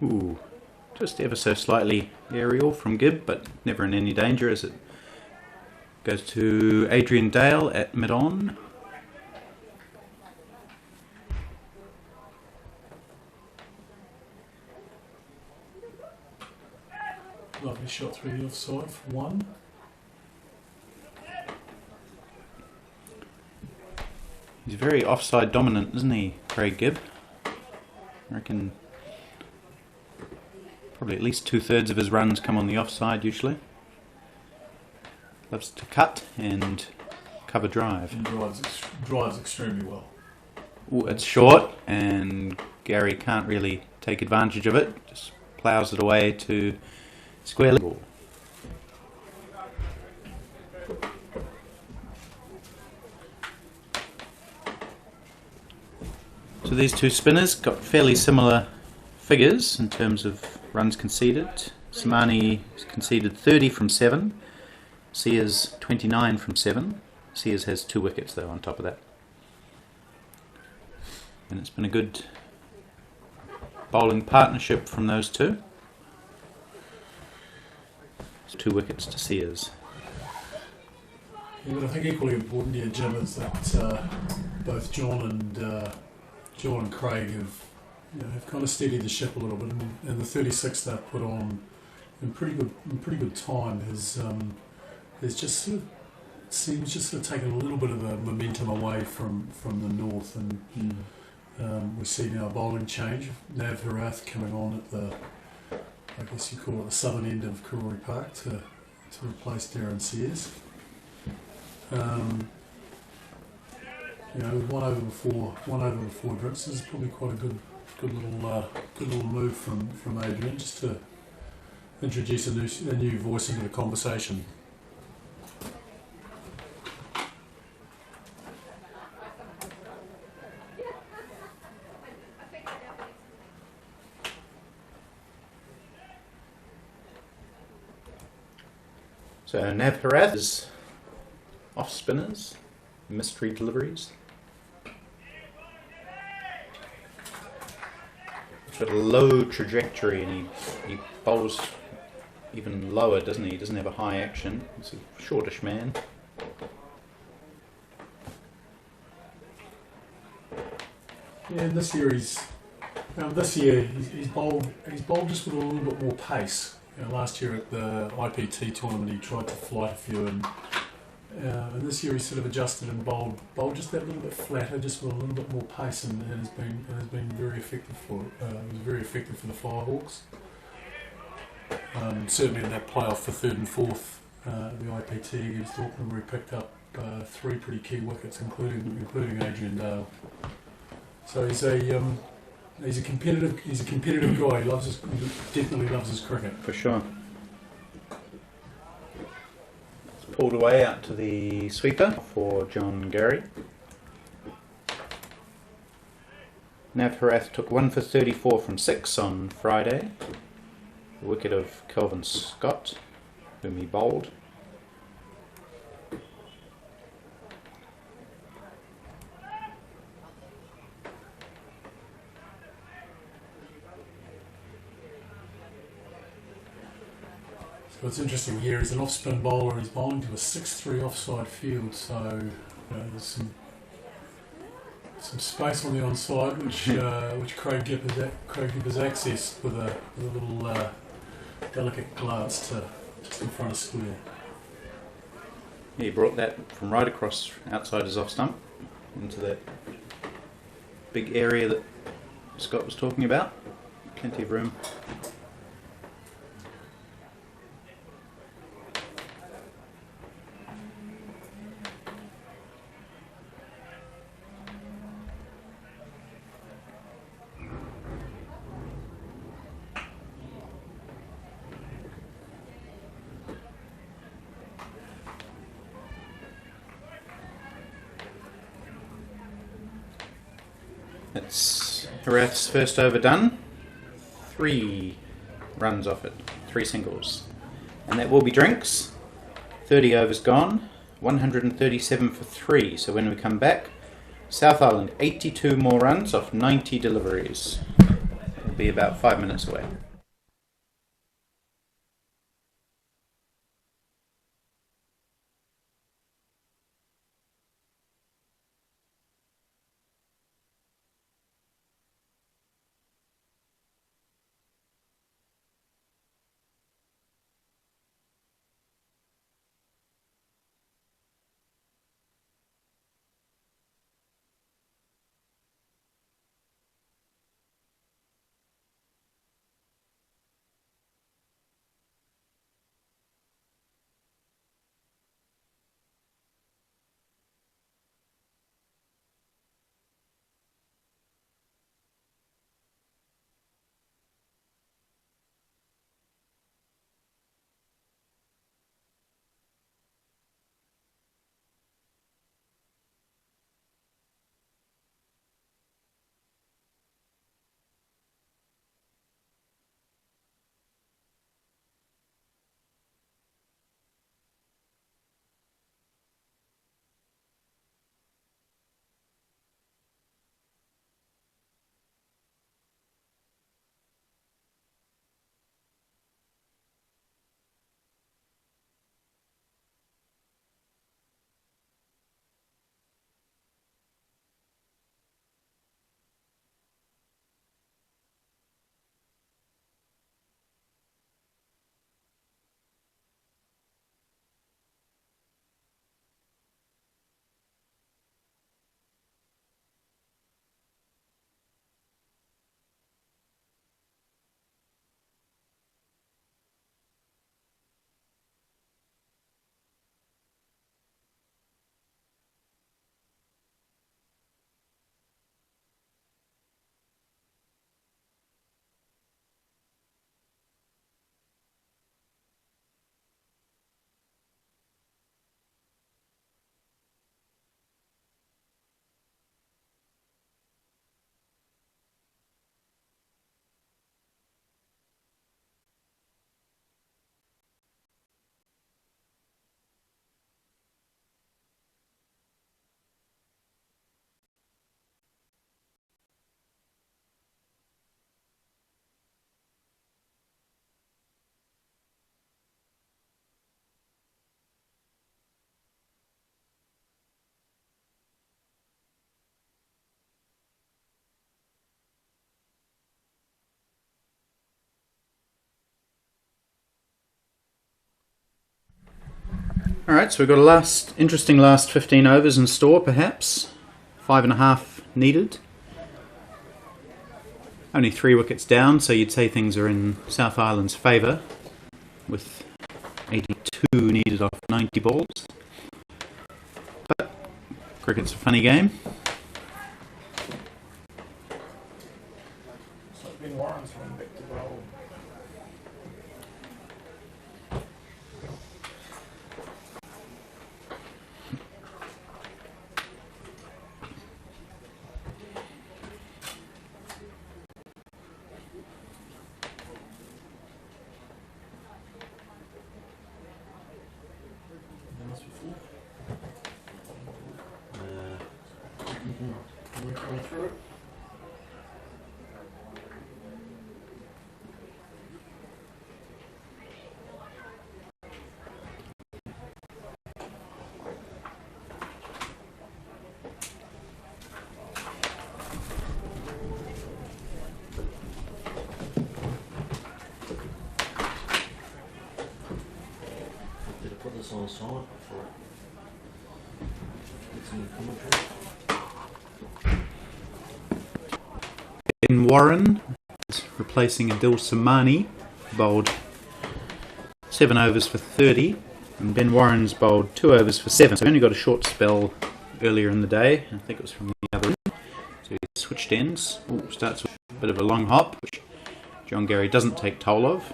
Ooh, just ever so slightly aerial from Gibb, but never in any danger as it goes to Adrian Dale at mid-on. Lovely shot through the offside for 1. He's very offside dominant, isn't he, Craig Gibb? I reckon probably at least 2/3 of his runs come on the offside usually. Loves to cut and cover drive. And drives extremely well. Ooh, it's short and Gary can't really take advantage of it. Just ploughs it away to square leg ball. So these two spinners got fairly similar figures in terms of runs conceded. Samani conceded 30 from 7. Sears 29 from 7. Sears has 2 wickets though on top of that. And it's been a good bowling partnership from those two. 2 wickets to Sears. Yeah, but I think equally important here, Jim, is that both John and Craig have kind of steadied the ship a little bit, and the 36 they've put on in pretty good time has just sort of seems just sort of taken a little bit of the momentum away from the north, and we see now a bowling change. Nav Harath coming on at the, I guess you call it the southern end of Karori Park to replace Darren Sears. With 1 over the 4 drinks is probably quite a good little move from Adrian, just to introduce a new voice into the conversation. So Nav Harath is off spinners, mystery deliveries. He's got a low trajectory and he bowls even lower, doesn't he? He doesn't have a high action. He's a shortish man. Yeah, this year he's bowled just with a little bit more pace. Last year at the IPT tournament he tried to flight a few, and this year he sort of adjusted and bowled just that little bit flatter, just with a little bit more pace, and has been very effective for it. He was very effective for the Firehawks. Certainly in that playoff for 3rd and 4th, the IPT against Auckland, where he picked up 3 pretty key wickets, including Adrian Dale. So he's a competitive guy. He definitely loves his cricket. For sure. It's pulled away out to the sweeper for John Gary. Nav Harath took 1 for 34 from 6 on Friday. The wicket of Kelvin Scott, whom he bowled. what's interesting here is an off-spin bowler. He's bowling to a 6-3 offside field, so there's some space on the onside, which Craig Gippers accessed with a little delicate glance to just in front of square. He brought that from right across outside his off stump into that big area that Scott was talking about. Plenty of room. That's Harath's first over done. 3 runs off it, 3 singles. And that will be drinks. 30 overs gone, 137 for 3. So when we come back, South Island 82 more runs off 90 deliveries. It'll be about 5 minutes away. Alright, so we've got a interesting last 15 overs in store perhaps. 5.5 needed. Only 3 wickets down, so you'd say things are in South Island's favour, with 82 needed off 90 balls. But cricket's a funny game. So it's been Warren's one back to bowl. Through it. put this on silent before it gets any commentary. Ben Warren is replacing Adil Samani, bowled 7 overs for 30, and Ben Warren's bowled 2 overs for 7. So he only got a short spell earlier in the day. I think it was from the other end. So he switched ends. Ooh, starts with a bit of a long hop, which John Gary doesn't take toll of.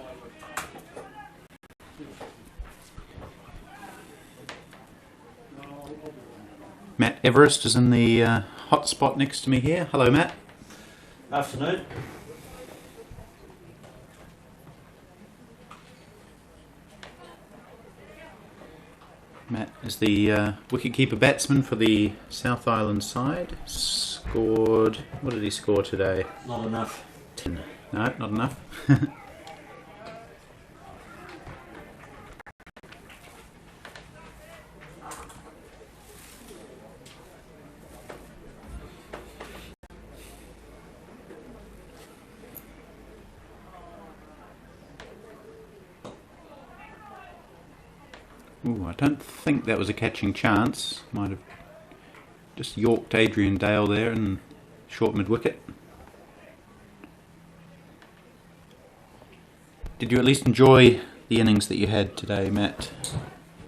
Matt Everest is in the hot spot next to me here. Hello, Matt. Afternoon. Matt is the wicketkeeper batsman for the South Island side. Scored... what did he score today? Not enough. 10. No, not enough. Ooh, I don't think that was a catching chance. Might have just yorked Adrian Dale there and short mid-wicket. Did you at least enjoy the innings that you had today, Matt?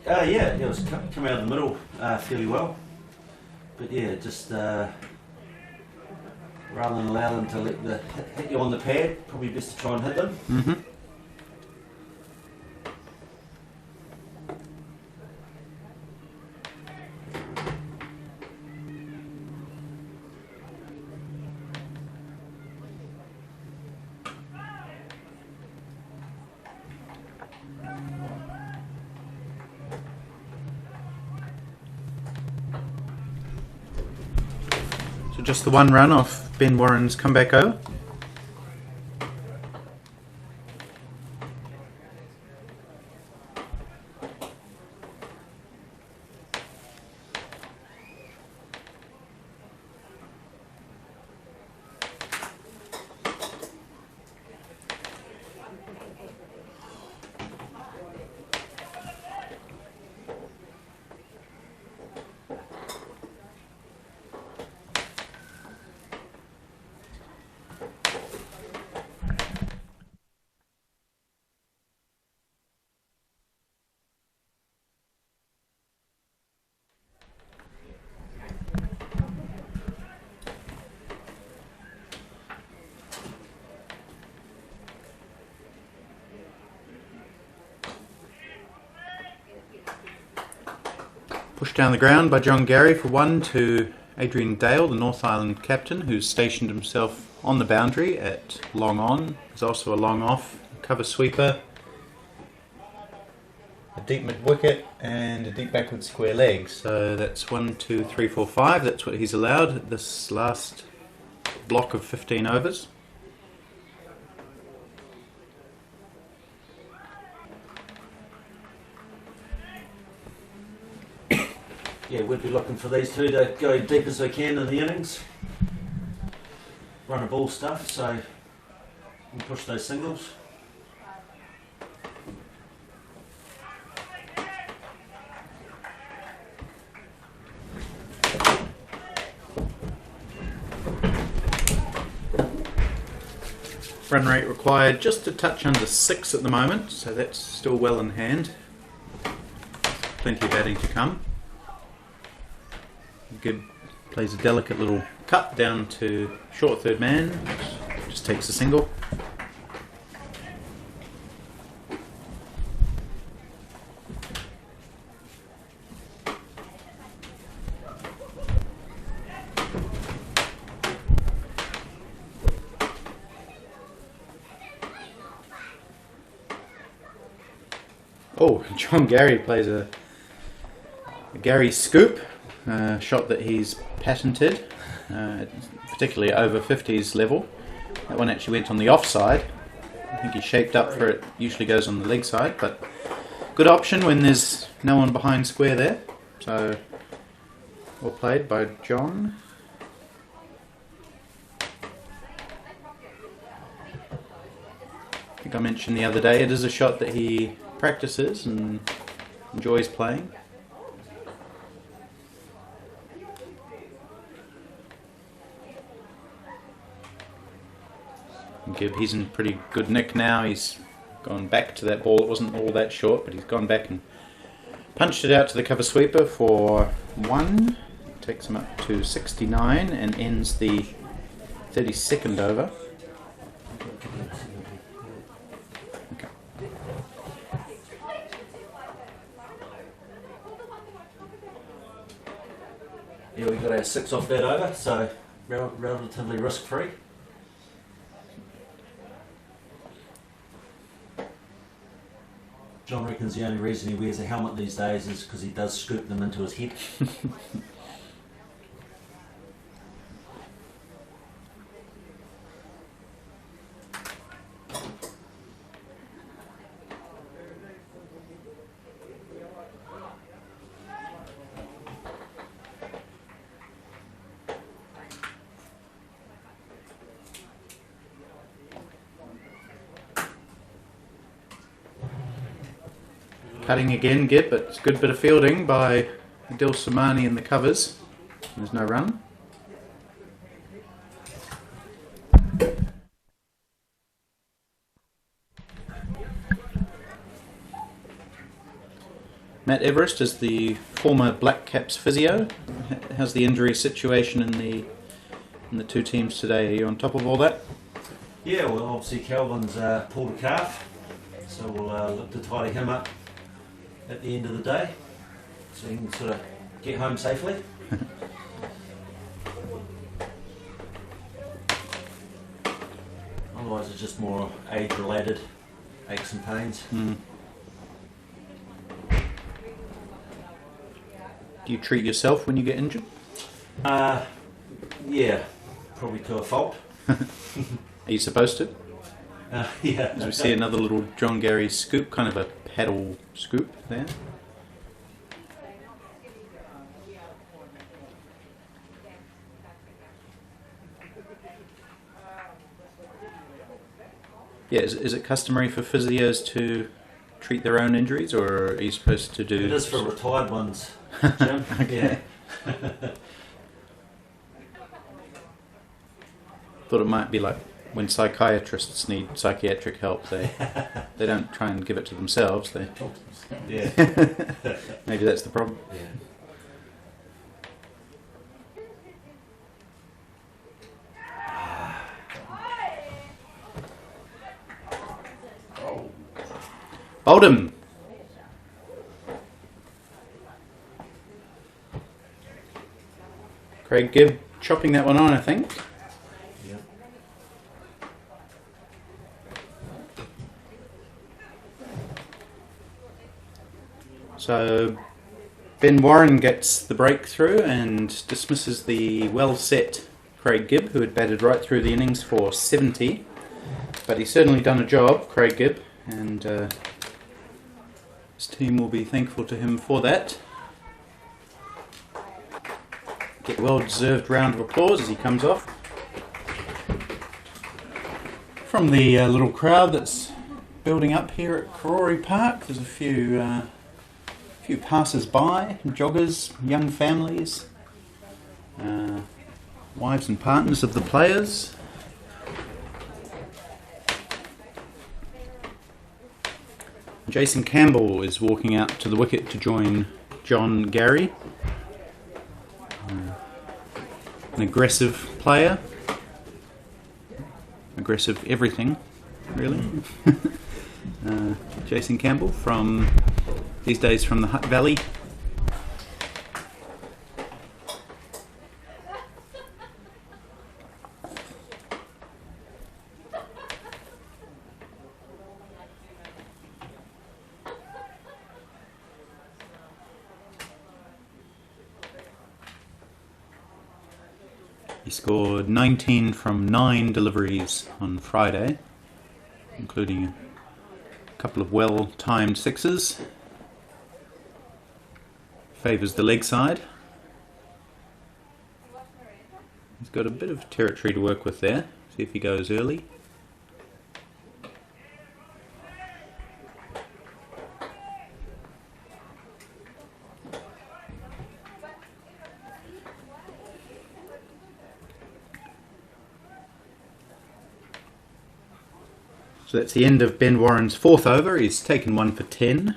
Yeah, it was come out of the middle fairly well. But yeah, just rather than allow them to hit you on the pad, probably best to try and hit them. Mm-hmm. So just the one run off Ben Warren's comeback over. Pushed down the ground by John Gary for 1 to Adrian Dale, the North Island captain, who's stationed himself on the boundary at long on. There's also a long off, cover sweeper, a deep mid wicket, and a deep backward square leg. So that's 1, 2, 3, 4, 5. That's what he's allowed at this last block of 15 overs. Yeah, we'd be looking for these two to go deep as they can in the innings. Run a ball stuff, so we can push those singles. Run rate required just a touch under 6 at the moment, so that's still well in hand. Plenty of batting to come. Good, plays a delicate little cut down to short third man, just takes a single. Oh, John Gary plays a Gary scoop. Shot that he's patented, particularly over 50s level. That one actually went on the offside. I think he's shaped up for it. Usually goes on the leg side, but good option when there's no one behind square there. So well played by John. I think I mentioned the other day it is a shot that he practices and enjoys playing. Gibb, he's in pretty good nick now. He's gone back to that ball. It wasn't all that short, but he's gone back and punched it out to the cover sweeper for 1. Takes him up to 69 and ends the 32nd over. Okay. Yeah, we got our 6 off that over, so relatively risk-free. John reckons the only reason he wears a helmet these days is because he does scoop them into his head. Cutting again, Gibb, but it's a good bit of fielding by Adil Somani in the covers. There's no run. Matt Everest is the former Black Caps physio. How's the injury situation in the two teams today? Are you on top of all that? Yeah, well, obviously Calvin's pulled a calf, so we'll look to tidy him up at the end of the day, so he can sort of get home safely. Otherwise it's just more age-related aches and pains. Do you treat yourself when you get injured? Yeah, probably to a fault. Are you supposed to? Yeah. As we see another little John Gary scoop, kind of a paddle scoop there. Yeah, is it customary for physios to treat their own injuries, or are you supposed to do... It is for retired ones, Jim. Okay. Yeah. Thought it might be like when psychiatrists need psychiatric help, they don't try and give it to themselves. They Yeah. maybe that's the problem. Yeah. Bowled him. Craig Gibb chopping that one on, I think. Yeah. So Ben Warren gets the breakthrough and dismisses the well-set Craig Gibb, who had batted right through the innings for 70. But he's certainly done a job, Craig Gibb, and his team will be thankful to him for that. Get a well-deserved round of applause as he comes off. From the little crowd that's building up here at Karori Park, there's a few passers-by, joggers, young families, wives and partners of the players. Jason Campbell is walking out to the wicket to join John Gary. An aggressive player. Aggressive everything, really. Jason Campbell from, these days, from the Hutt Valley. He scored 19 from 9 deliveries on Friday, including a couple of well-timed sixes. Favours the leg side. He's got a bit of territory to work with there. See if he goes early. So that's the end of Ben Warren's fourth over. He's taken 1 for 10.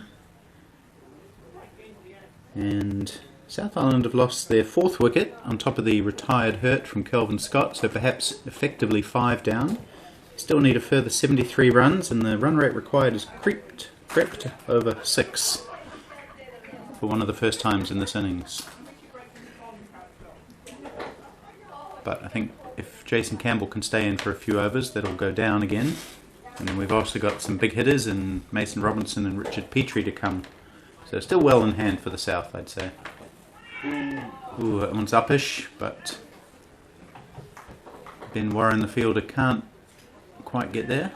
And South Island have lost their fourth wicket on top of the retired hurt from Kelvin Scott, so perhaps effectively 5 down. Still need a further 73 runs, and the run rate required has crept over 6 for one of the first times in this innings. But I think if Jason Campbell can stay in for a few overs, that'll go down again. And then we've also got some big hitters in Mason Robinson and Richard Petrie to come. So still well in hand for the South, I'd say. Ooh, that one's uppish, but Ben Warren, the fielder, can't quite get there.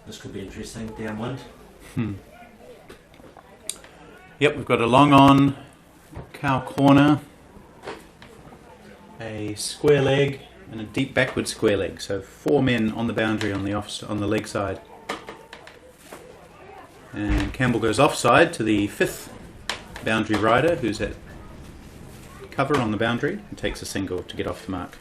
This could be interesting, downwind. Yep, we've got a long on, cow corner, a square leg, and a deep backward square leg. So 4 men on the boundary on the leg side. And Campbell goes offside to the 5th boundary rider, who's at cover on the boundary, and takes a single to get off the mark.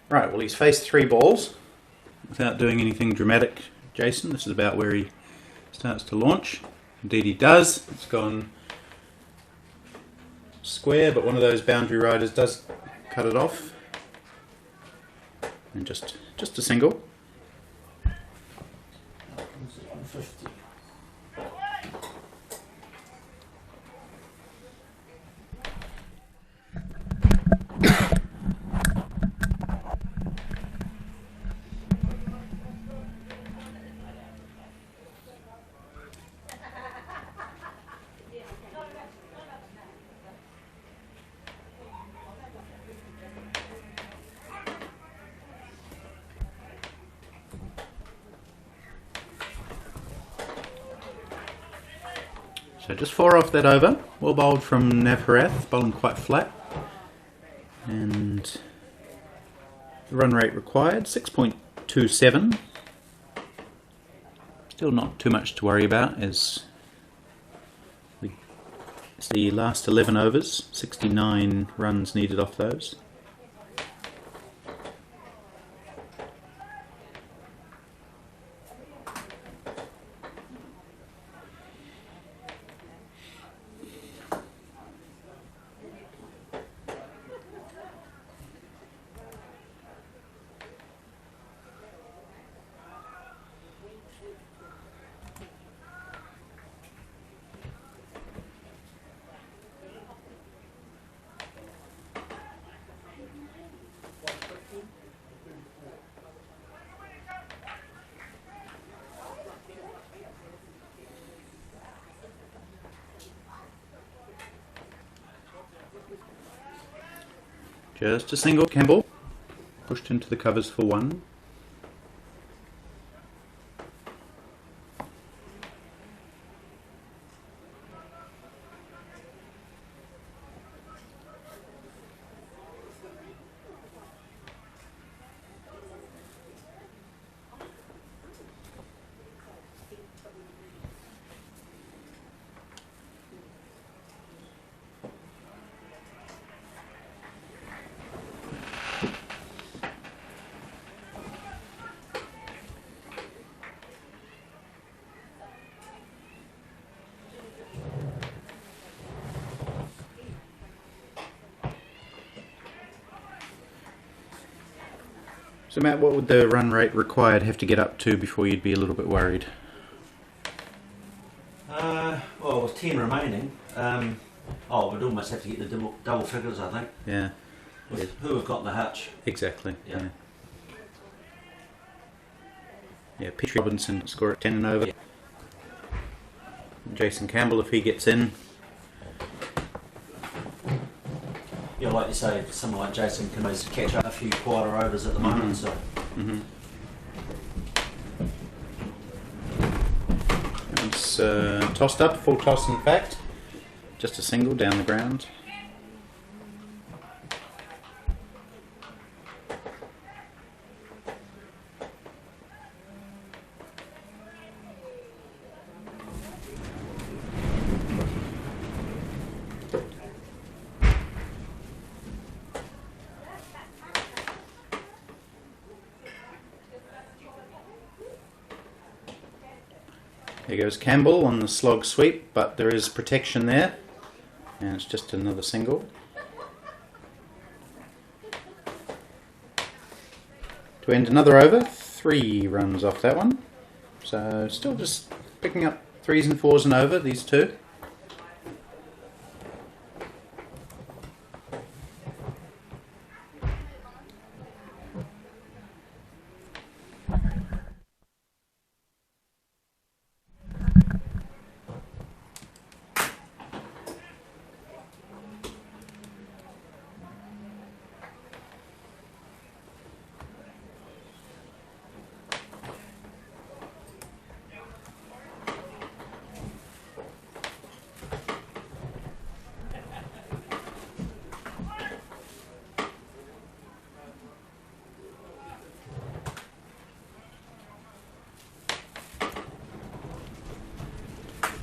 Right, well, he's faced 3 balls without doing anything dramatic, Jason. This is about where he starts to launch. Indeed he does. It's gone square, but one of those boundary riders does cut it off. And just a single. 50. So just 4 off that over. Well bowled from Navharath, bowling quite flat. And the run rate required, 6.27. Still not too much to worry about, as it's the last 11 overs, 69 runs needed off those. Just a single, Campbell. Pushed into the covers for 1. So Matt, what would the run rate required have to get up to before you'd be a little bit worried? Well, with 10 remaining, we'd almost have to get the double figures, I think. Yeah. With who have got the hutch. Exactly. Yeah. Yeah, Peter Robinson score at 10 and over. Yeah. Jason Campbell, if he gets in. Yeah, like you say, someone like Jason can always catch up a few quieter overs at the moment. So. It's tossed up, full toss in fact. Just a single down the ground. There goes Campbell on the slog sweep, but there is protection there, and it's just another single. To end another over, 3 runs off that one. So still just picking up 3s and 4s and over, these two.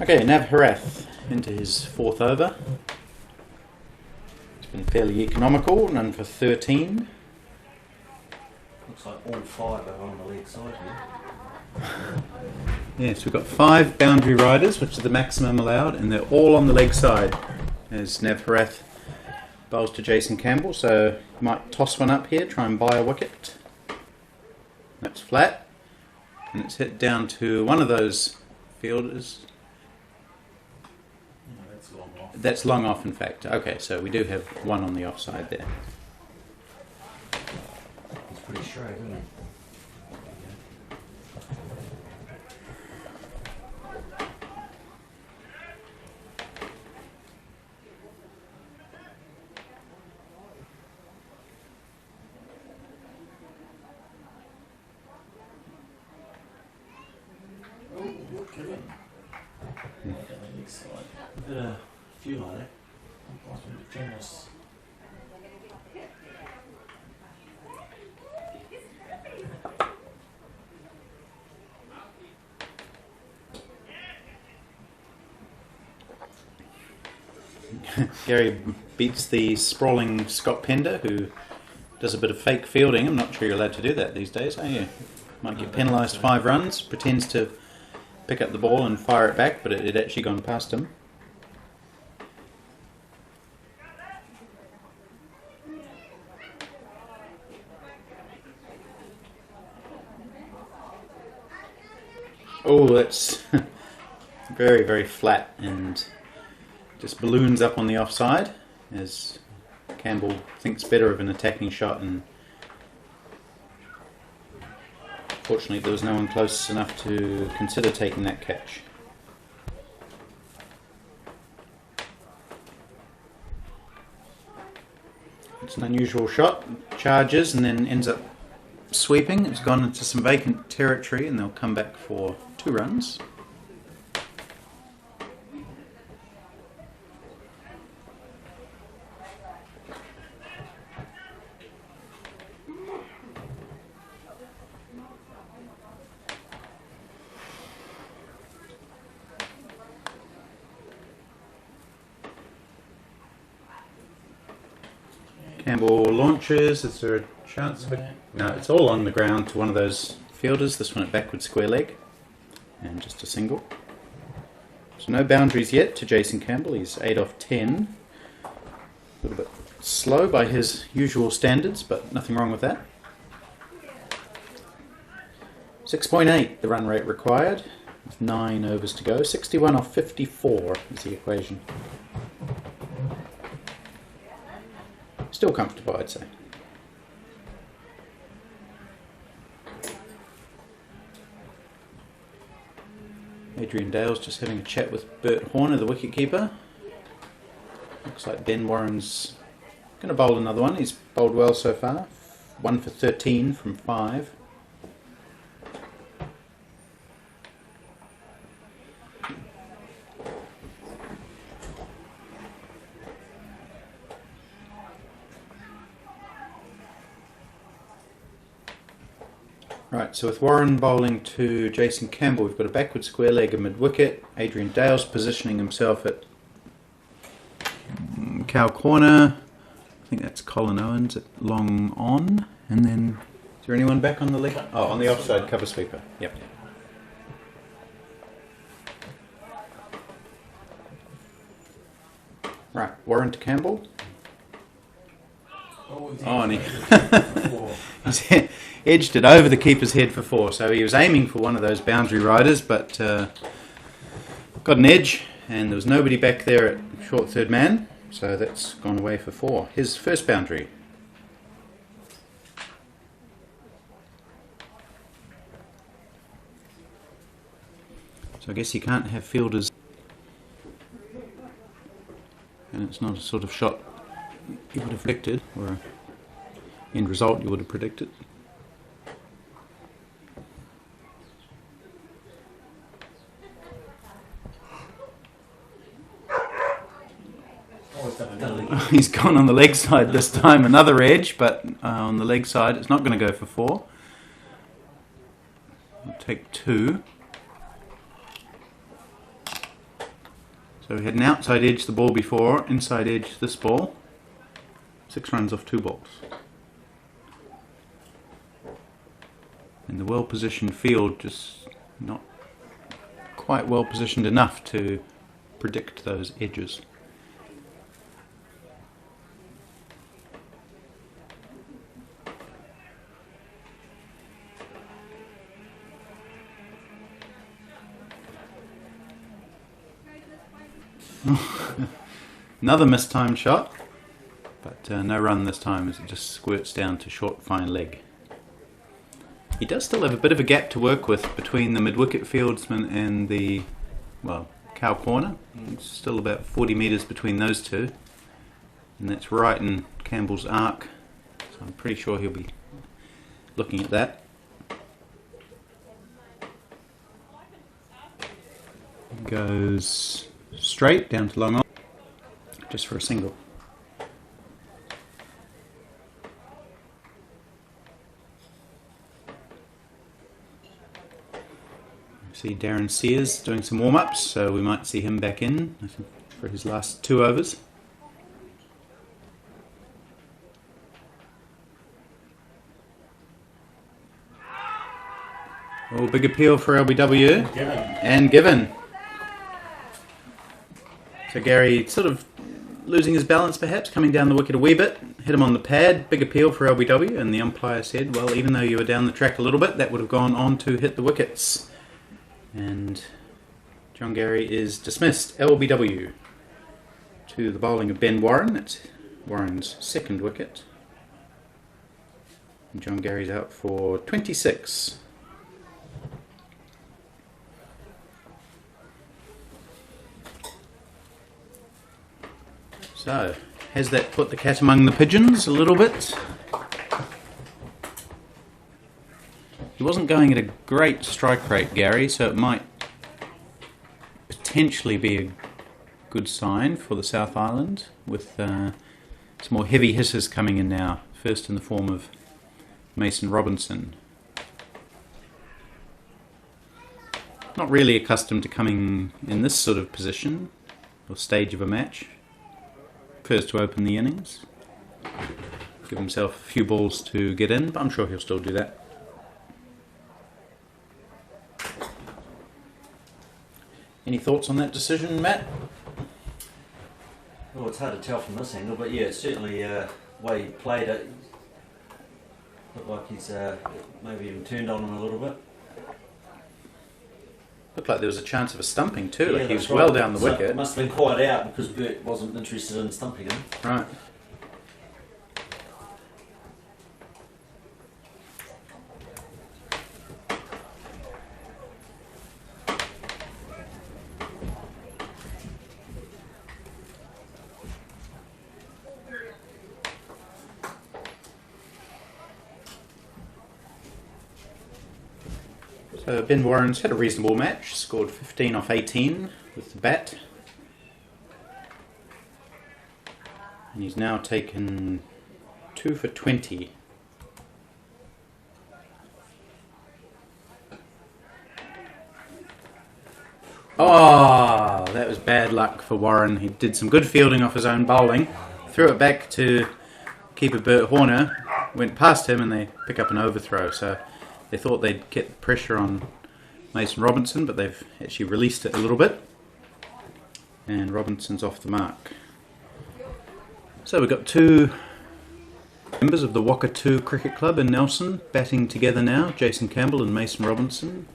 Okay, Nav Harath into his 4th over. It's been fairly economical, none for 13. Looks like all 5 are on the leg side here. Yes, we've got 5 boundary riders, which is the maximum allowed, and they're all on the leg side as Nav Harath bowls to Jason Campbell, so you might toss one up here, try and buy a wicket. That's flat, and it's hit down to one of those fielders. That's long off, in fact. Okay, so we do have one on the offside there. He's pretty straight, isn't he? A few like that. Generous. Gary beats the sprawling Scott Pender, who does a bit of fake fielding. I'm not sure you're allowed to do that these days, are you? Might get penalised 5 runs, pretends to pick up the ball and fire it back, but it had actually gone past him. Oh, that's very, very flat and just balloons up on the offside as Campbell thinks better of an attacking shot, and fortunately there was no one close enough to consider taking that catch. It's an unusual shot, charges and then ends up sweeping. It's gone into some vacant territory and they'll come back for 2 runs. Campbell launches. Is there a chance of it? No, it's all on the ground to one of those fielders. This one at backward square leg. And just a single. So no boundaries yet to Jason Campbell. He's 8 off 10. A little bit slow by his usual standards, but nothing wrong with that. 6.8 the run rate required, with 9 overs to go. 61 off 54 is the equation. Still comfortable, I'd say. Adrian Dale's just having a chat with Bert Horner, the wicketkeeper. Looks like Ben Warren's going to bowl another one. He's bowled well so far. 1 for 13 from 5. Right, so with Warren bowling to Jason Campbell, we've got a backward square leg, a mid-wicket. Adrian Dale's positioning himself at cow corner. I think that's Colin Owens at long on. And then, is there anyone back on the leg? Oh, on the offside cover sweeper. Yep. Right, Warren to Campbell. Oh, and he's edged it over the keeper's head for 4. So he was aiming for one of those boundary riders, but got an edge, and there was nobody back there at short third man. So that's gone away for 4. His first boundary. So I guess you can't have fielders, and it's not a sort of shot you would have predicted, or an end result you would have predicted. He's gone on the leg side this time, another edge, but on the leg side it's not going to go for 4. I'll take 2. So we had an outside edge the ball before, inside edge this ball. 6 runs off 2 balls. And the well positioned field just not quite well positioned enough to predict those edges. Another mistimed shot, but no run this time as it just squirts down to short fine leg. He does still have a bit of a gap to work with between the mid-wicket fieldsman and the, well, cow corner. It's still about 40 metres between those two, and that's right in Campbell's arc, so I'm pretty sure he'll be looking at that. Goes straight down to long on, just for a single. See Darren Sears doing some warm-ups, so we might see him back in, I think, for his last 2 overs. Oh, big appeal for LBW. And given. So Gary sort of losing his balance perhaps, coming down the wicket a wee bit, hit him on the pad, big appeal for LBW, and the umpire said, well, even though you were down the track a little bit, that would have gone on to hit the wickets. And John Gary is dismissed. LBW to the bowling of Ben Warren. That's Warren's 2nd wicket. And John Gary's out for 26. So, has that put the cat among the pigeons a little bit? He wasn't going at a great strike rate, Gary, so it might potentially be a good sign for the South Island, with some more heavy hitters coming in now, first in the form of Mason Robinson. Not really accustomed to coming in this sort of position or stage of a match. First to open the innings, give himself a few balls to get in, but I'm sure he'll still do that. Any thoughts on that decision, Matt? Well, it's hard to tell from this angle, but yeah, certainly the way he played it, looked like he's maybe even turned on him a little bit. Looked like there was a chance of a stumping too. Like he was that's well right. down the So wicket. it must have been quite out because Bert wasn't interested in stumping him. Right. So Ben Warren's had a reasonable match, scored 15 off 18 with the bat. And he's now taken 2 for 20. Oh, that was bad luck for Warren. He did some good fielding off his own bowling, threw it back to keeper Bert Horner, went past him and they pick up an overthrow. So they thought they'd get the pressure on Mason Robinson, but they've actually released it a little bit. And Robinson's off the mark. So we've got two members of the O50s Cricket Club in Nelson batting together now, Jason Campbell and Mason Robinson.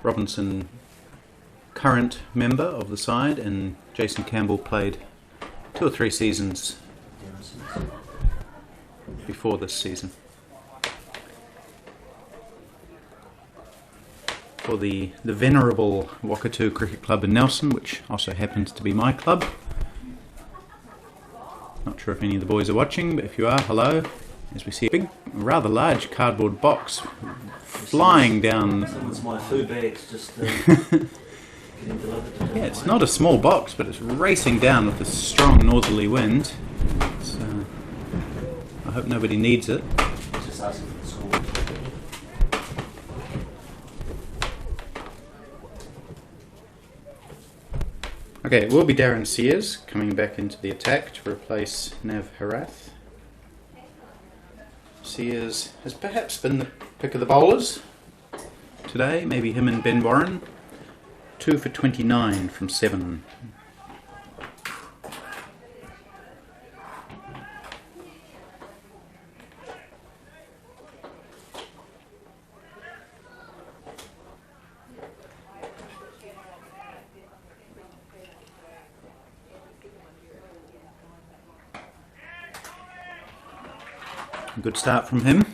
Robinson, current member of the side, and Jason Campbell played 2 or 3 seasons before this season for the venerable O50s Cricket Club in Nelson, which also happens to be my club. Not sure if any of the boys are watching, but if you are, hello. As we see a big, rather large cardboard box flying down. Someone's my food bags just getting delivered. Yeah, it's not a small box, but it's racing down with a strong northerly wind. So I hope nobody needs it. Just asking for the score. Okay, it will be Darren Sears coming back into the attack to replace Nav Harath. Sears has perhaps been the pick of the bowlers today, maybe him and Ben Warren. 2 for 29 from 7. Good start from him.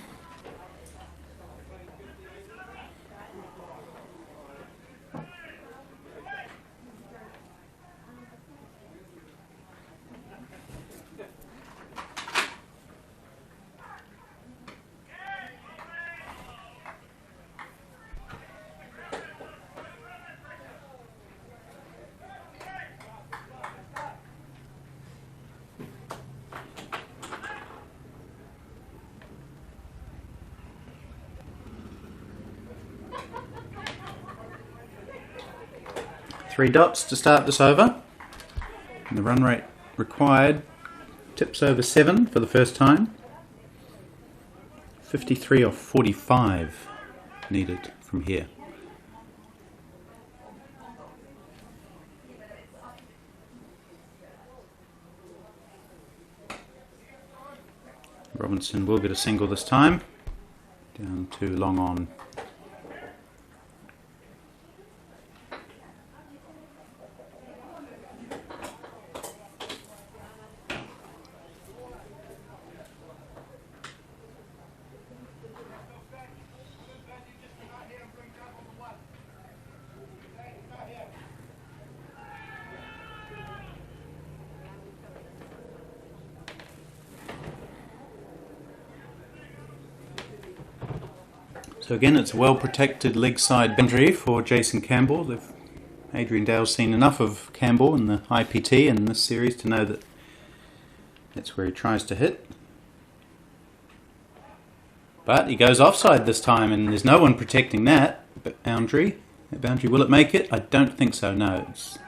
Three dots to start this over. And the run rate required tips over 7 for the first time. 53 off 45 needed from here. Robinson will get a single this time. Down to long on. So again, it's a well-protected leg side boundary for Jason Campbell. Adrian Dale's seen enough of Campbell in the IPT in this series to know that that's where he tries to hit. But he goes offside this time, and there's no one protecting that boundary. That boundary, will it make it? I don't think so, no. It's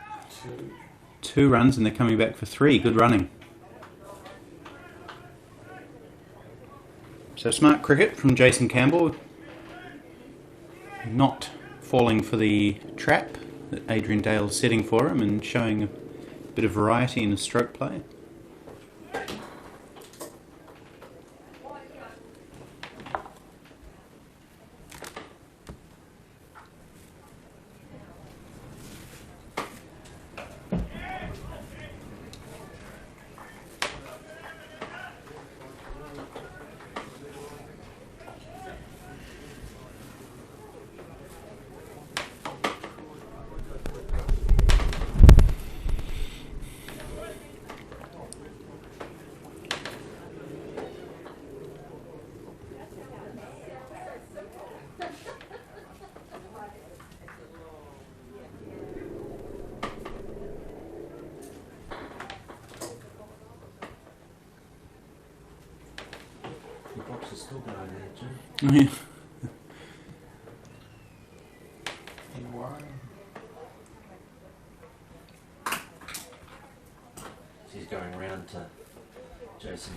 2 runs, and they're coming back for 3. Good running. So smart cricket from Jason Campbell. Not falling for the trap that Adrian Dale's setting for him and showing a bit of variety in his stroke play. still going there, Jim. Oh, yeah. And Warren. She's going round to Jason.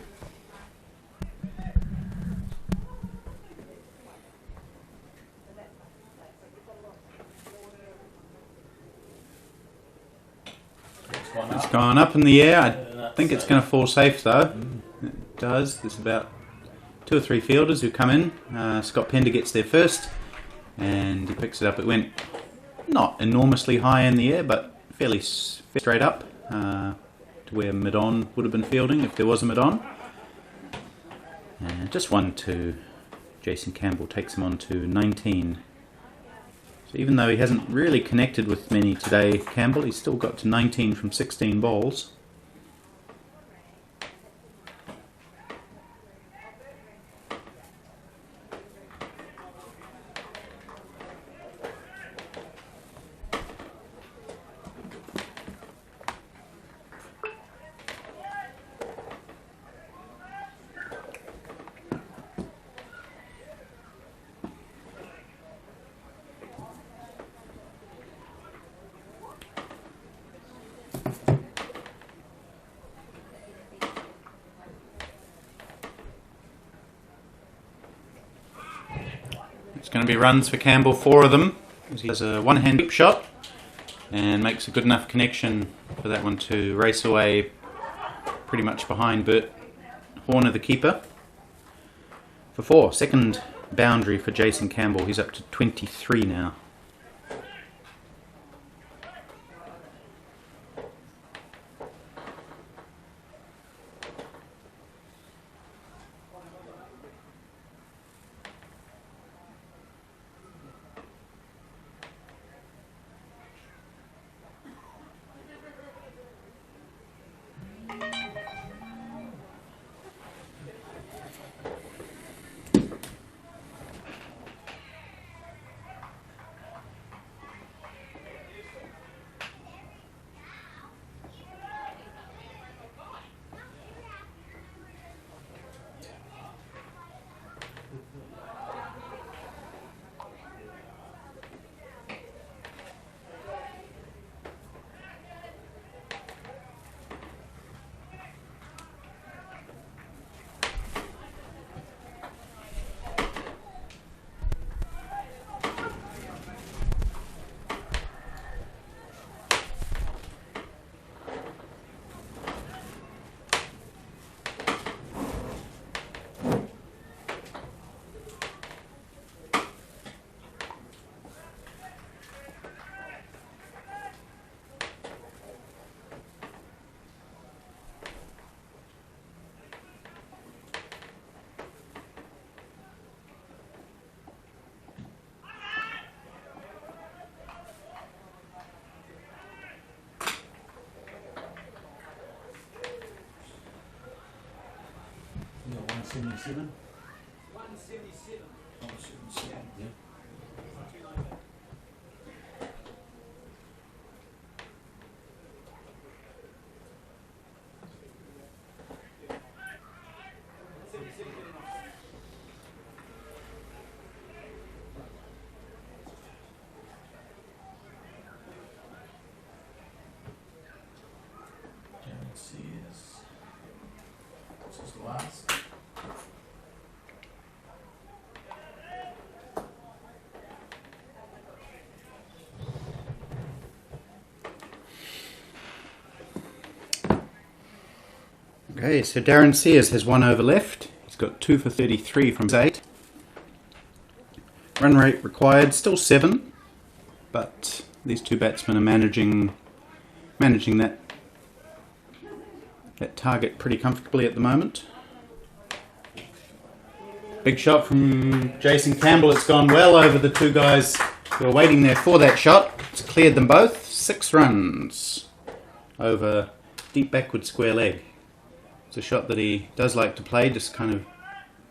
It's gone up in the air. I think it's going to fall safe though. It does. There's about 2 or 3 fielders who come in. Scott Pender gets there first and he picks it up. It went not enormously high in the air, but fairly straight up to where mid-on would have been fielding if there was a mid-on. And just 1-2. Jason Campbell takes him on to 19. So even though he hasn't really connected with many today, Campbell, he's still got to 19 from 16 balls. It's going to be runs for Campbell, 4 of them. He has a one-hand deep shot and makes a good enough connection for that one to race away pretty much behind Bert Horner, the keeper, for 4. Second boundary for Jason Campbell. He's up to 23 now. You got 177? 177. Yeah. This is the last. Okay, so Darren Sears has 1 over left. He's got 2 for 33 from 8. Run rate required, still 7, but these 2 batsmen are managing that target pretty comfortably at the moment. Big shot from Jason Campbell. It's gone well over the 2 guys who are waiting there for that shot. It's cleared them both. 6 runs over deep backward square leg. It's a shot that he does like to play, just kind of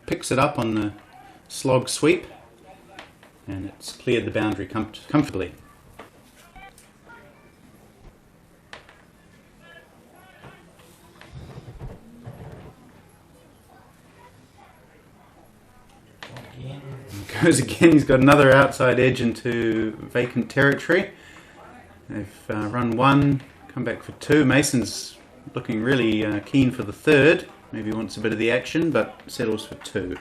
picks it up on the slog sweep, and it's cleared the boundary comfortably. goes again. He's got another outside edge into vacant territory. They've run one, come back for two. Mason's looking really keen for the third. Maybe wants a bit of the action, but settles for two.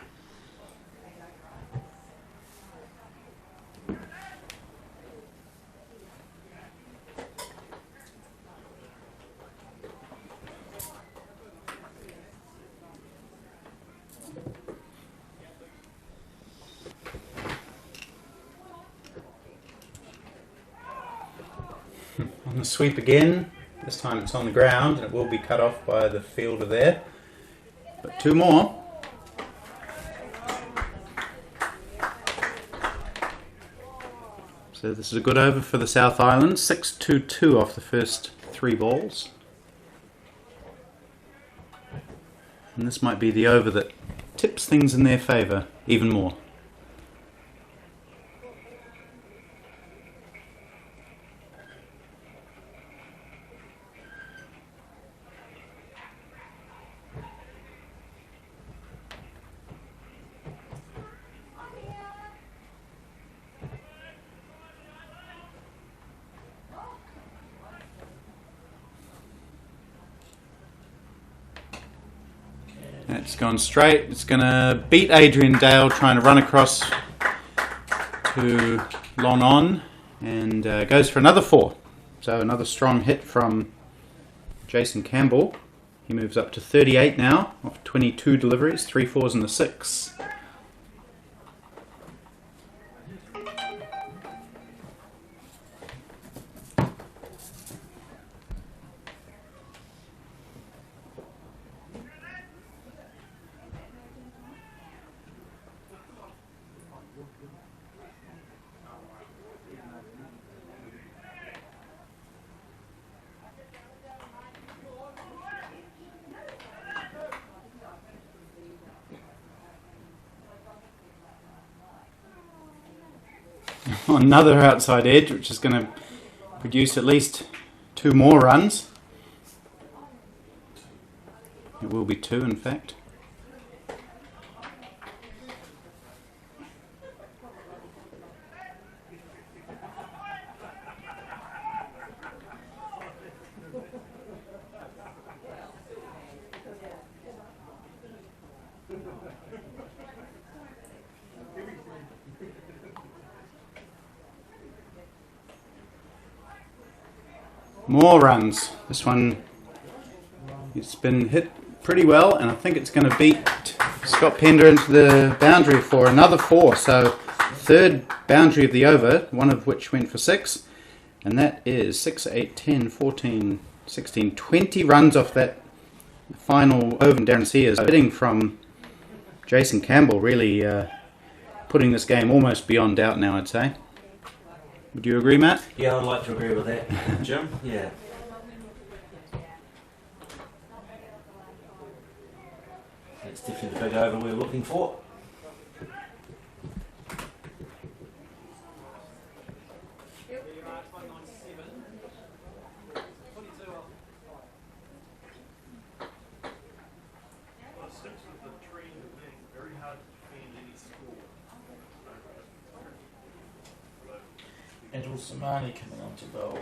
On the sweep again, this time it's on the ground and it will be cut off by the fielder there. But two more. So this is a good over for the South Island, 6-2-2 off the first three balls. And this might be the over that tips things in their favour even more. It's gone straight. It's going to beat Adrian Dale trying to run across to Lon On, and goes for another four. So another strong hit from Jason Campbell. He moves up to 38 now off 22 deliveries, 3 fours and a 6. Another outside edge, which is going to produce at least 2 more runs. It will be 2, in fact. More runs. This one, it's been hit pretty well, and I think it's going to beat Scott Pender into the boundary for another 4. So third boundary of the over, one of which went for 6, and that is 6, 8, 10, 14, 16, 20 runs off that final over. And Darren Sears hitting from Jason Campbell, really putting this game almost beyond doubt now, I'd say. Would you agree, Matt? Yeah, I'd like to agree with that, Jim. Yeah. That's definitely the big over we're looking for. Adil Samani coming on to bowl.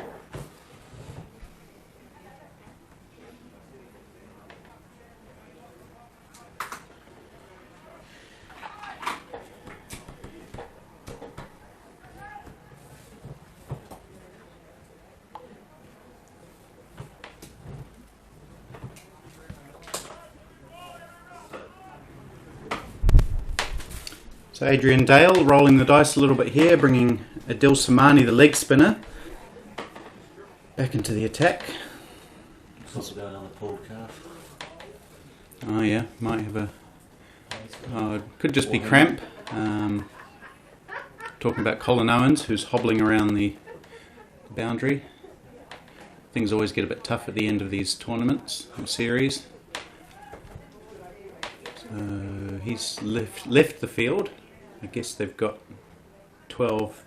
So Adrian Dale rolling the dice a little bit here, bringing Adil Samani, the leg spinner, back into the attack. It's also going on the pulled calf. Oh yeah, might have a... Oh, it could just be cramp. Talking about Colin Owens, who's hobbling around the boundary. Things always get a bit tough at the end of these tournaments or series. So he's left the field. I guess they've got 12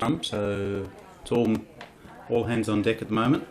jumps, so it's all hands on deck at the moment.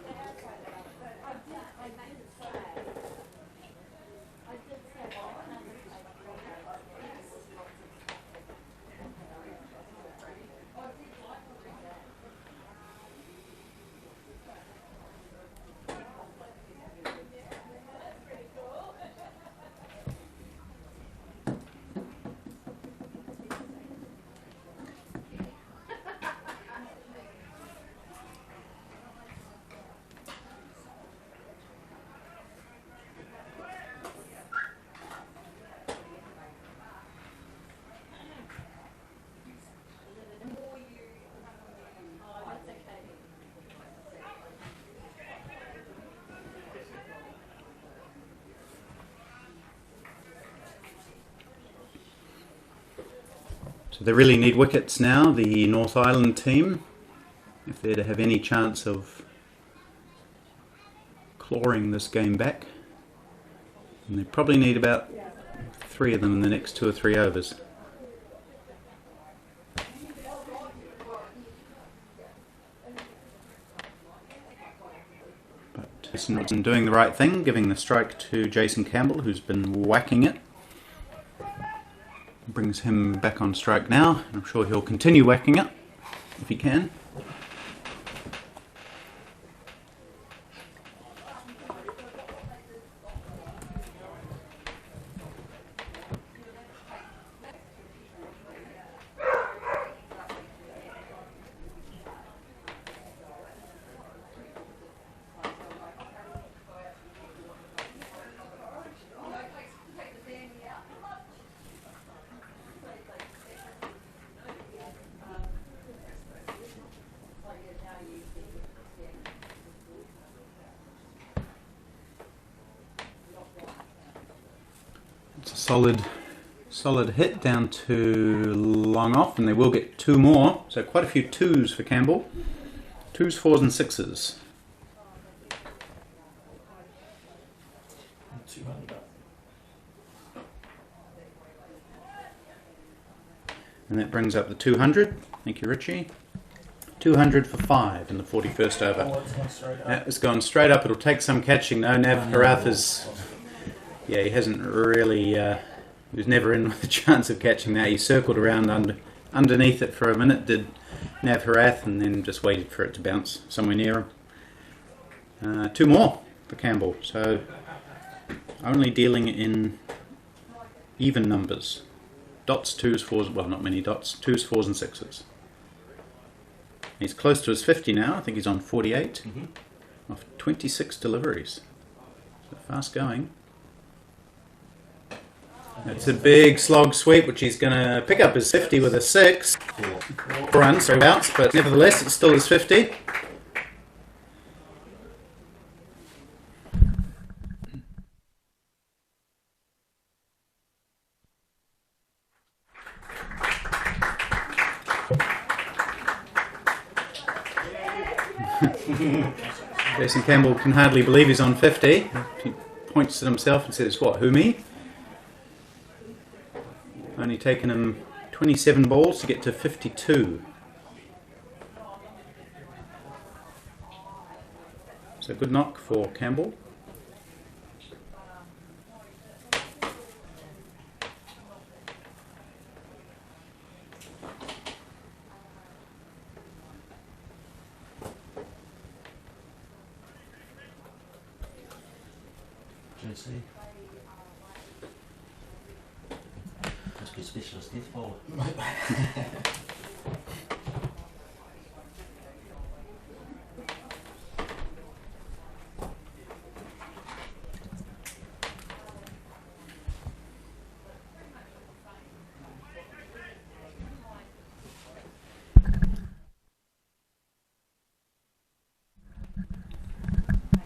So they really need wickets now, the North Island team, if they're to have any chance of clawing this game back. And they probably need about 3 of them in the next 2 or 3 overs. But Jason doing the right thing, giving the strike to Jason Campbell, who's been whacking it. Brings him back on strike now. I'm sure he'll continue whacking it if he can. It's a solid hit down to long off, and they will get 2 more. So quite a few 2s for Campbell. 2s, 4s and 6s. 200 up. And that brings up the 200. Thank you, Richie. 200 for 5 in the 41st over. Oh, it's gone straight up. That is going straight up. It'll take some catching though. Nav Harath is... Yeah, he hasn't really... he was never in with a chance of catching that. He circled around underneath it for a minute, did Nav Harath, and then just waited for it to bounce somewhere near him. 2 more for Campbell. So only dealing in even numbers. Dots, 2s, 4s... Well, not many dots. 2s, 4s and 6s. He's close to his 50 now. I think he's on 48 off 26 deliveries. So fast going. That's a big slog sweep, which he's going to pick up his 50 with a 6. 4 runs, so bounce, but nevertheless it's still his 50. Jason Campbell can hardly believe he's on 50. He points at himself and says, "What, who, me?" Only taken him 27 balls to get to 52. So good knock for Campbell. JC. Must be a specialist death bowler.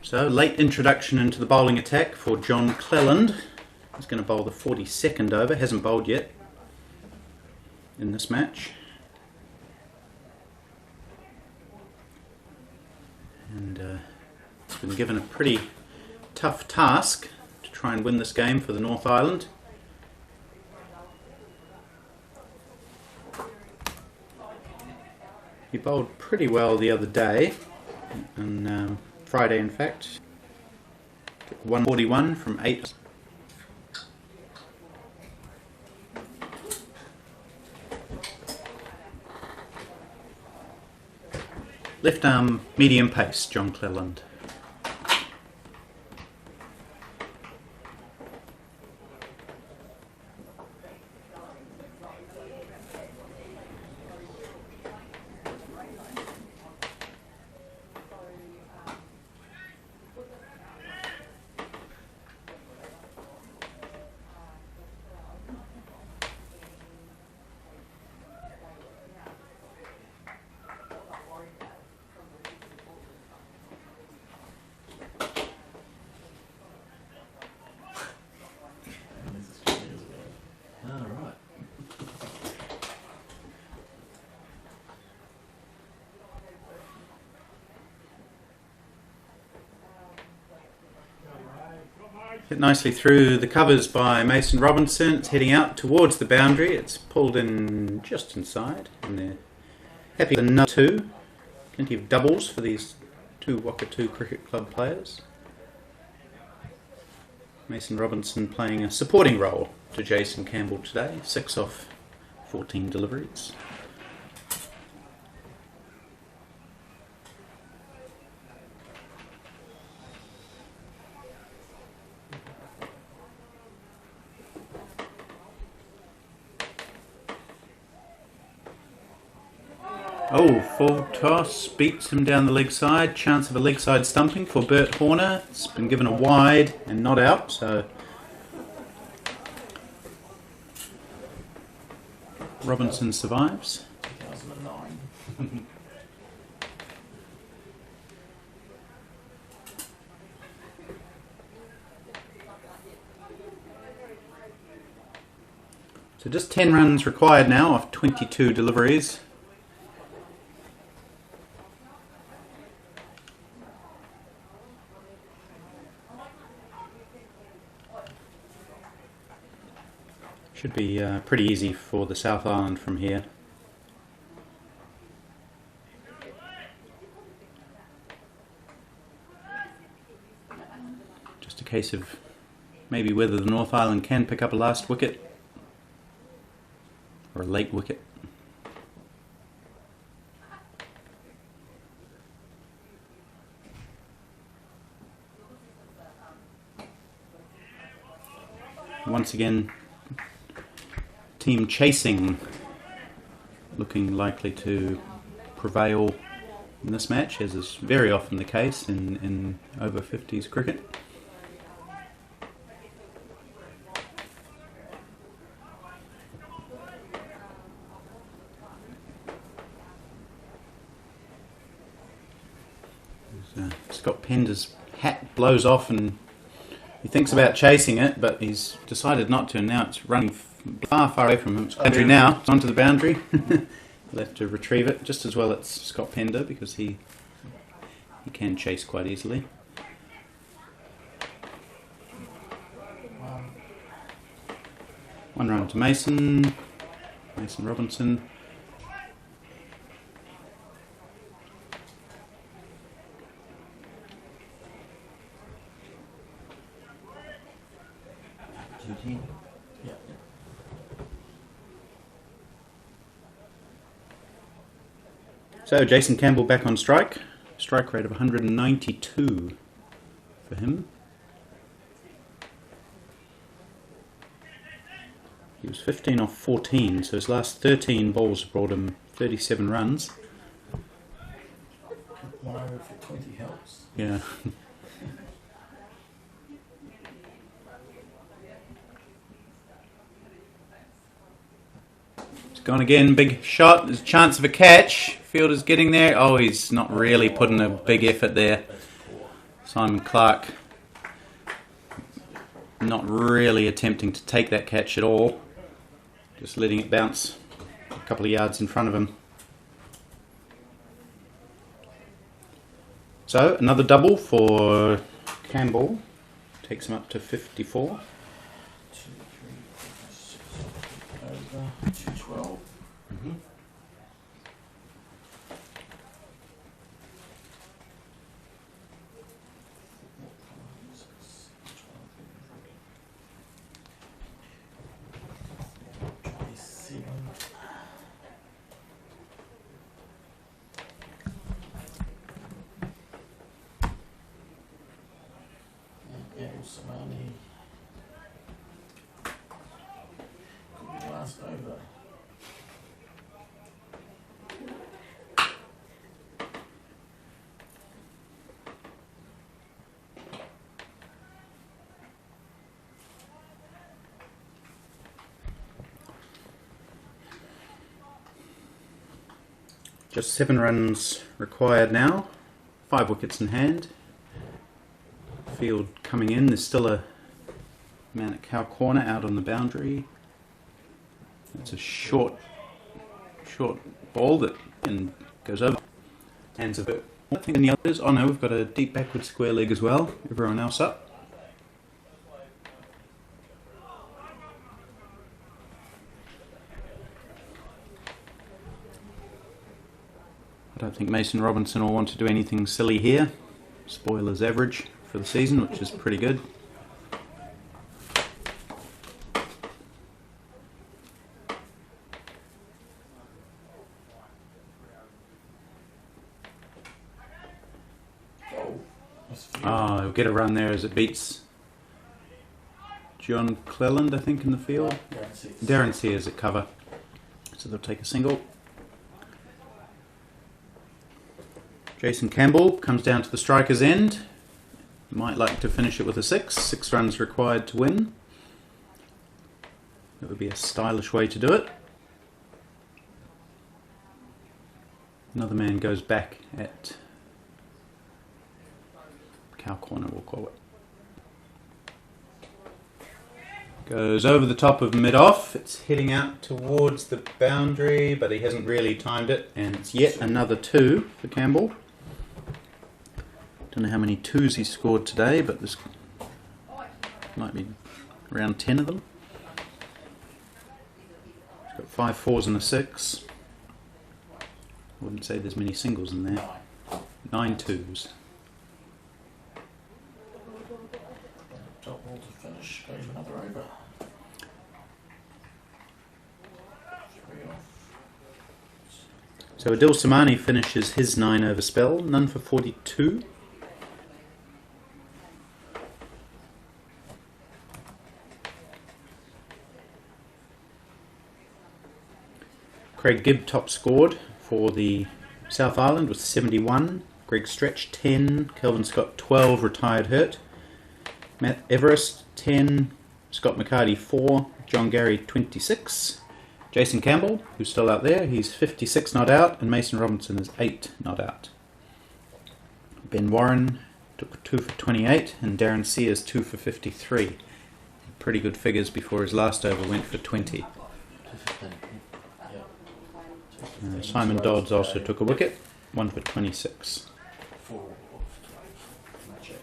So, late introduction into the bowling attack for John Cleland. He's going to bowl the 42nd over, hasn't bowled yet in this match. And he's been given a pretty tough task to try and win this game for the North Island. He bowled pretty well the other day, on Friday in fact. 141 from 8. Left arm medium pace, John Cleland. Hit nicely through the covers by Mason Robinson. It's heading out towards the boundary. It's pulled in just inside, and they're happy with number 2. Plenty of doubles for these two Wakatu Cricket Club players. Mason Robinson playing a supporting role to Jason Campbell today. 6 off 14 deliveries. Oh, full toss, beats him down the leg side. Chance of a leg side stumping for Bert Horner. It's been given a wide and not out, so Robinson survives. 2009. So just 10 runs required now off 22 deliveries. Should be pretty easy for the South Island from here. Just a case of maybe whether the North Island can pick up a last wicket or a late wicket. Once again, team chasing looking likely to prevail in this match, as is very often the case in over 50s cricket. Scott Pender's hat blows off and he thinks about chasing it, but he's decided not to, and now it's running far away from him. It's boundary now. It's onto the boundary. He'll have to retrieve it. Just as well it's Scott Pender, because he can chase quite easily. One run to Mason Robinson. Yeah. So Jason Campbell back on strike. Strike rate of 192 for him. He was 15 off 14, so his last 13 balls brought him 37 runs. 1 over for 20 helps. Yeah. It's gone again, big shot, there's a chance of a catch. Fielder's getting there. Oh, he's not really putting a big effort there. Simon Clark not really attempting to take that catch at all. Just letting it bounce a couple of yards in front of him. So, another double for Campbell. Takes him up to 54. 2, 3, 6, over 212. Samani could be last over. Just 7 runs required now. 5 wickets in hand. Field coming in. There's still a man at cow corner out on the boundary. It's a short ball that goes over. Hands a bit. I think in the others. Oh no, we've got a deep backward square leg as well. Everyone else up. don't think Mason Robinson will want to do anything silly here. Spoilers average for the season, which is pretty good. Oh, that's a few. Ah, he'll get a run there as it beats John Cleland, I think, in the field. Darren Sears at cover. So they'll take a single. Jason Campbell comes down to the striker's end. Might like to finish it with a 6. 6 runs required to win. That would be a stylish way to do it. Another man goes back at cow corner, we'll call it. Goes over the top of mid-off. It's heading out towards the boundary, but he hasn't really timed it, and it's yet another 2 for Campbell. Don't know how many 2s he scored today, but this might be around 10 of them. He's got 5 4s and a 6. Wouldn't say there's many singles in there. 9 2s. Top ball to finish, goes another over. 3 off. So Adil Samani finishes his 9 over spell, none for 42. Craig Gibb top scored for the South Island with 71. Greg Stretch 10. Kelvin Scott 12, retired hurt. Matt Everest 10. Scott McCarty 4. John Gary 26. Jason Campbell, who's still out there, he's 56 not out, and Mason Robinson is 8 not out. Ben Warren took 2 for 28, and Darren Sears 2 for 53. Pretty good figures before his last over went for 20. Simon Dodds also took a wicket, 1 for 26. 4 off 12. Match it.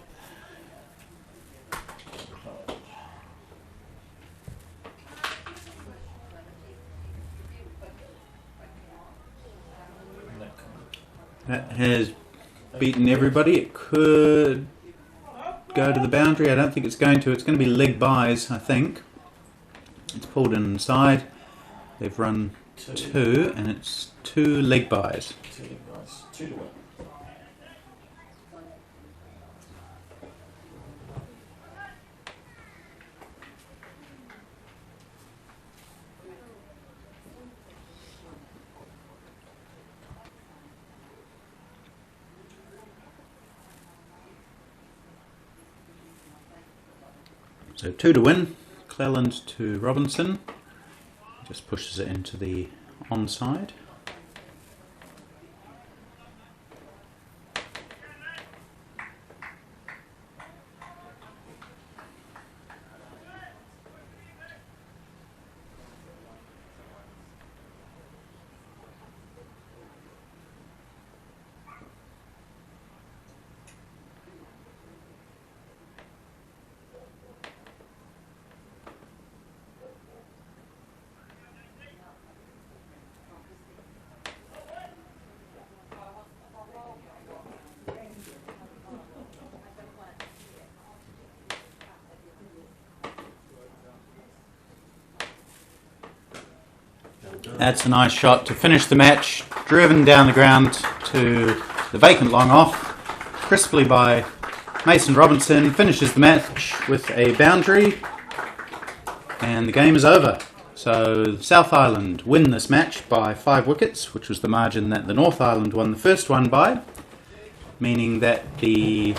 That has beaten everybody. It could go to the boundary. I don't think it's going to. It's going to be leg byes, I think. It's pulled inside. They've run 2, and it's 2 leg byes. 2 guys, 2 to win. So 2 to win. Cleland to Robinson. Just pushes it into the onside. That's a nice shot to finish the match, driven down the ground to the vacant long off, crisply by Mason Robinson, finishes the match with a boundary, and the game is over. So South Island win this match by 5 wickets, which was the margin that the North Island won the first one by, meaning that the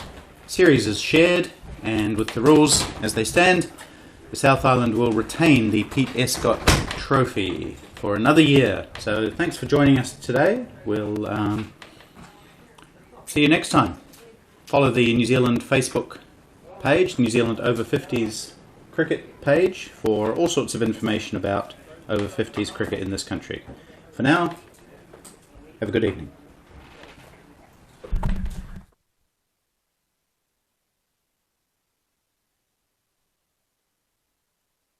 series is shared, and with the rules as they stand, the South Island will retain the Pete Escott Trophy for another year. So thanks for joining us today. We'll see you next time. Follow the New Zealand Facebook page, New Zealand Over 50s cricket page, for all sorts of information about over 50s cricket in this country. For now, have a good evening.